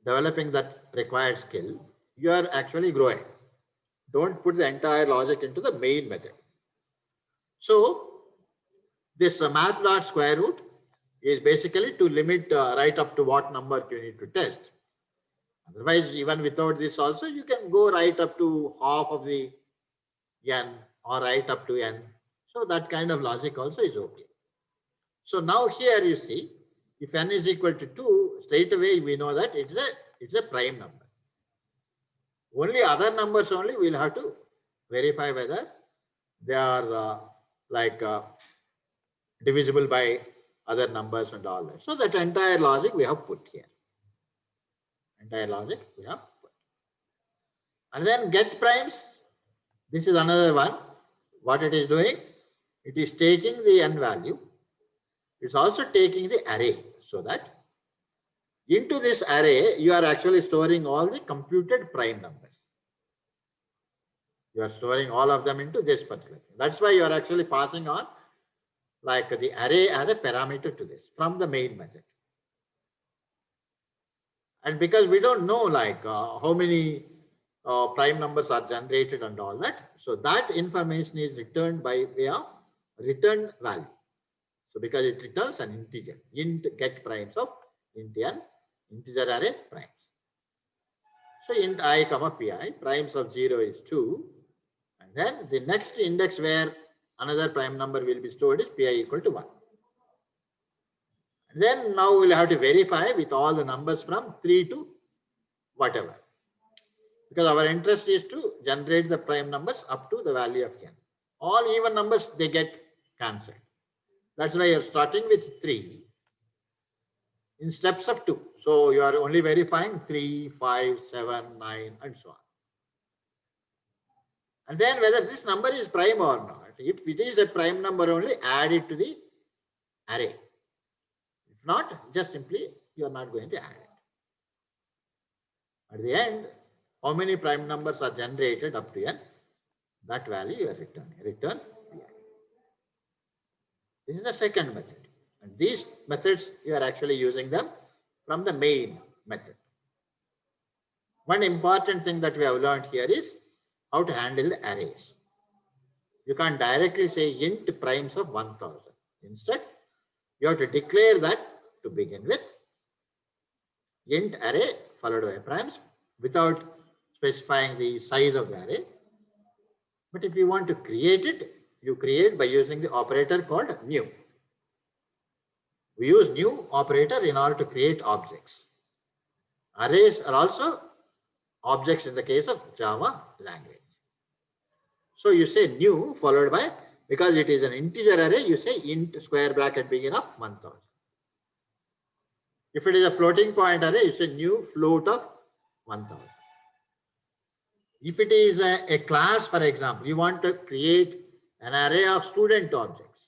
Speaker 2: developing that required skill, you are actually growing. Don't put the entire logic into the main method. So this math dot square root is basically to limit right up to what number you need to test. Otherwise, even without this also, you can go right up to half of the n or right up to n. So that kind of logic also is okay. So now here you see, if n is equal to 2, straight away we know that it's a prime number. Only other numbers only we'll have to verify whether they are divisible by other numbers and all that. So that entire logic we have put here. Entire logic we have put. And then get primes. This is another one. What it is doing? It is taking the n value. It's also taking the array, so that into this array, you are actually storing all the computed prime numbers. You are storing all of them into this particular thing. That's why you are actually passing on like the array as a parameter to this from the main method. And because we don't know like how many prime numbers are generated and all that, so that information is returned by way of return value. So because it returns an integer, int get primes of int n, integer array primes. So int I comma pi, primes of 0 is 2. And then the next index where another prime number will be stored is pi equal to 1. And then now we'll have to verify with all the numbers from 3 to whatever. Because our interest is to generate the prime numbers up to the value of n. All even numbers, they get cancelled. That's why you're starting with 3 in steps of 2. So you are only verifying 3, 5, 7, 9, and so on. And then whether this number is prime or not, if it is a prime number only, add it to the array. If not, just simply you are not going to add it. At the end, how many prime numbers are generated up to n? That value you are returning. Return pi. This is the second method. And these methods, you are actually using them from the main method. One important thing that we have learned here is how to handle the arrays. You can't directly say int primes of 1000. Instead, you have to declare that to begin with. Int array followed by primes without specifying the size of the array. But if you want to create it, you create by using the operator called new. We use new operator in order to create objects. Arrays are also objects in the case of Java language. So you say new followed by, because it is an integer array, you say int square bracket begin of 1000. If it is a floating point array, you say new float of 1000. If it is a class, for example, you want to create an array of student objects,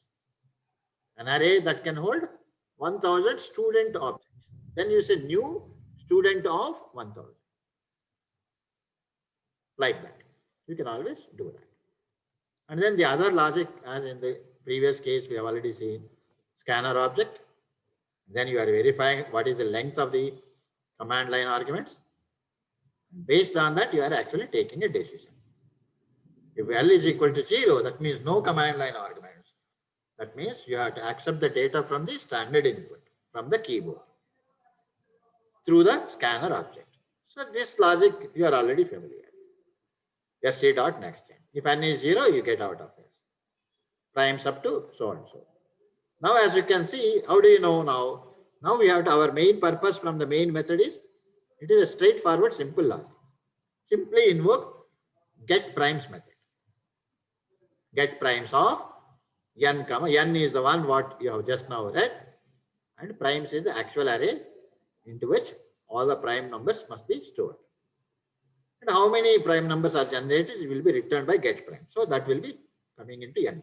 Speaker 2: an array that can hold 1000 student objects. Then you say new student of 1000. Like that. You can always do that. And then the other logic, as in the previous case, we have already seen scanner object. Then you are verifying what is the length of the command line arguments. Based on that, you are actually taking a decision. If L is equal to 0, that means no command line arguments. That means you have to accept the data from the standard input, from the keyboard, through the scanner object. So this logic you are already familiar. SC dot next gen. If n is 0, you get out of it. Primes up to so and so. Now, as you can see, how do you know now? Now we have to, our main purpose from the main method is, it is a straightforward, simple logic. Simply invoke get primes method. Get primes of n comma, n is the one what you have just now read, and primes is the actual array into which all the prime numbers must be stored. And how many prime numbers are generated, it will be returned by get prime. So that will be coming into n.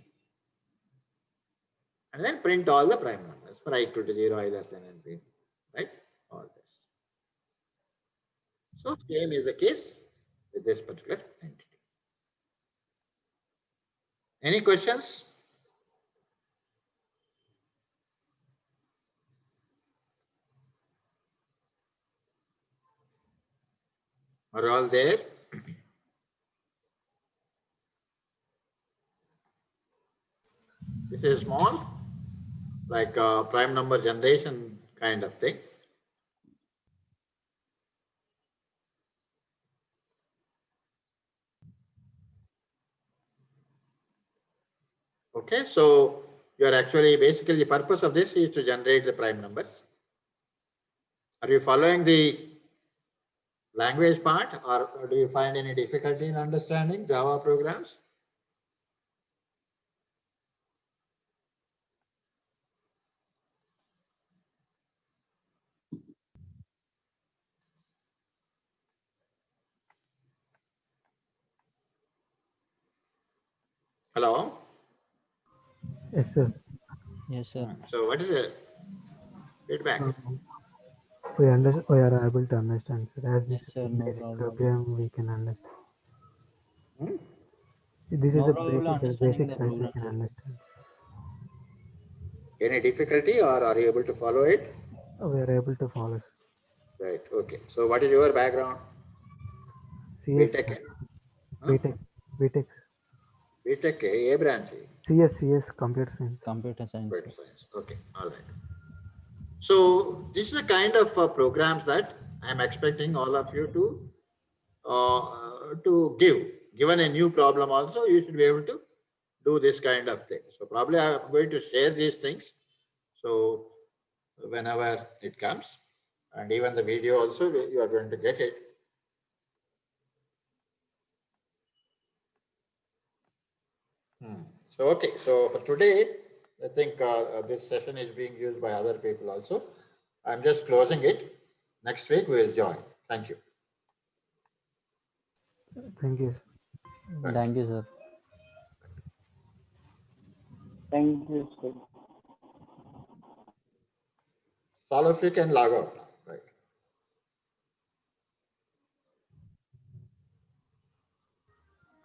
Speaker 2: And then print all the prime numbers for I equal to 0, I less than n, right? All this. So same is the case with this particular entity. Any questions? Are you all there? This is small, like prime number generation kind of thing. Okay, so you're actually basically the purpose of this is to generate the prime numbers. Are you following the language part, or do you find any difficulty in understanding Java programs? Hello?
Speaker 3: Yes, sir.
Speaker 5: Yes, sir.
Speaker 2: So what is the feedback?
Speaker 3: We are able to understand, sir. As this
Speaker 5: Yes,
Speaker 3: is
Speaker 5: sir.
Speaker 3: a
Speaker 5: No
Speaker 3: basic
Speaker 5: problem.
Speaker 3: program, we can understand.
Speaker 2: Hmm?
Speaker 3: This
Speaker 5: No
Speaker 3: is a
Speaker 5: problem understanding
Speaker 3: basic
Speaker 5: the
Speaker 3: size we
Speaker 5: program,
Speaker 3: can
Speaker 5: sir.
Speaker 3: understand.
Speaker 2: Any difficulty, or are you able to follow it?
Speaker 3: We are able to follow.
Speaker 2: Right, okay. So what is your background?
Speaker 3: CS,
Speaker 2: BTech? Huh?
Speaker 3: BTech, BTech,
Speaker 2: BTech, A branch?
Speaker 3: CS, computer science.
Speaker 5: Computer science,
Speaker 2: Computer
Speaker 5: sir.
Speaker 2: science. Okay, all right. So this is the kind of programs that I'm expecting all of you to give. Given a new problem also, you should be able to do this kind of thing. So probably I'm going to share these things. So whenever it comes, and even the video also, you are going to get it. So, okay. So for today, I think this session is being used by other people also. I'm just closing it. Next week we will join. Thank you.
Speaker 3: Thank you.
Speaker 2: Right.
Speaker 5: Thank you, sir.
Speaker 6: Thank you, sir.
Speaker 2: So all of you can log out now.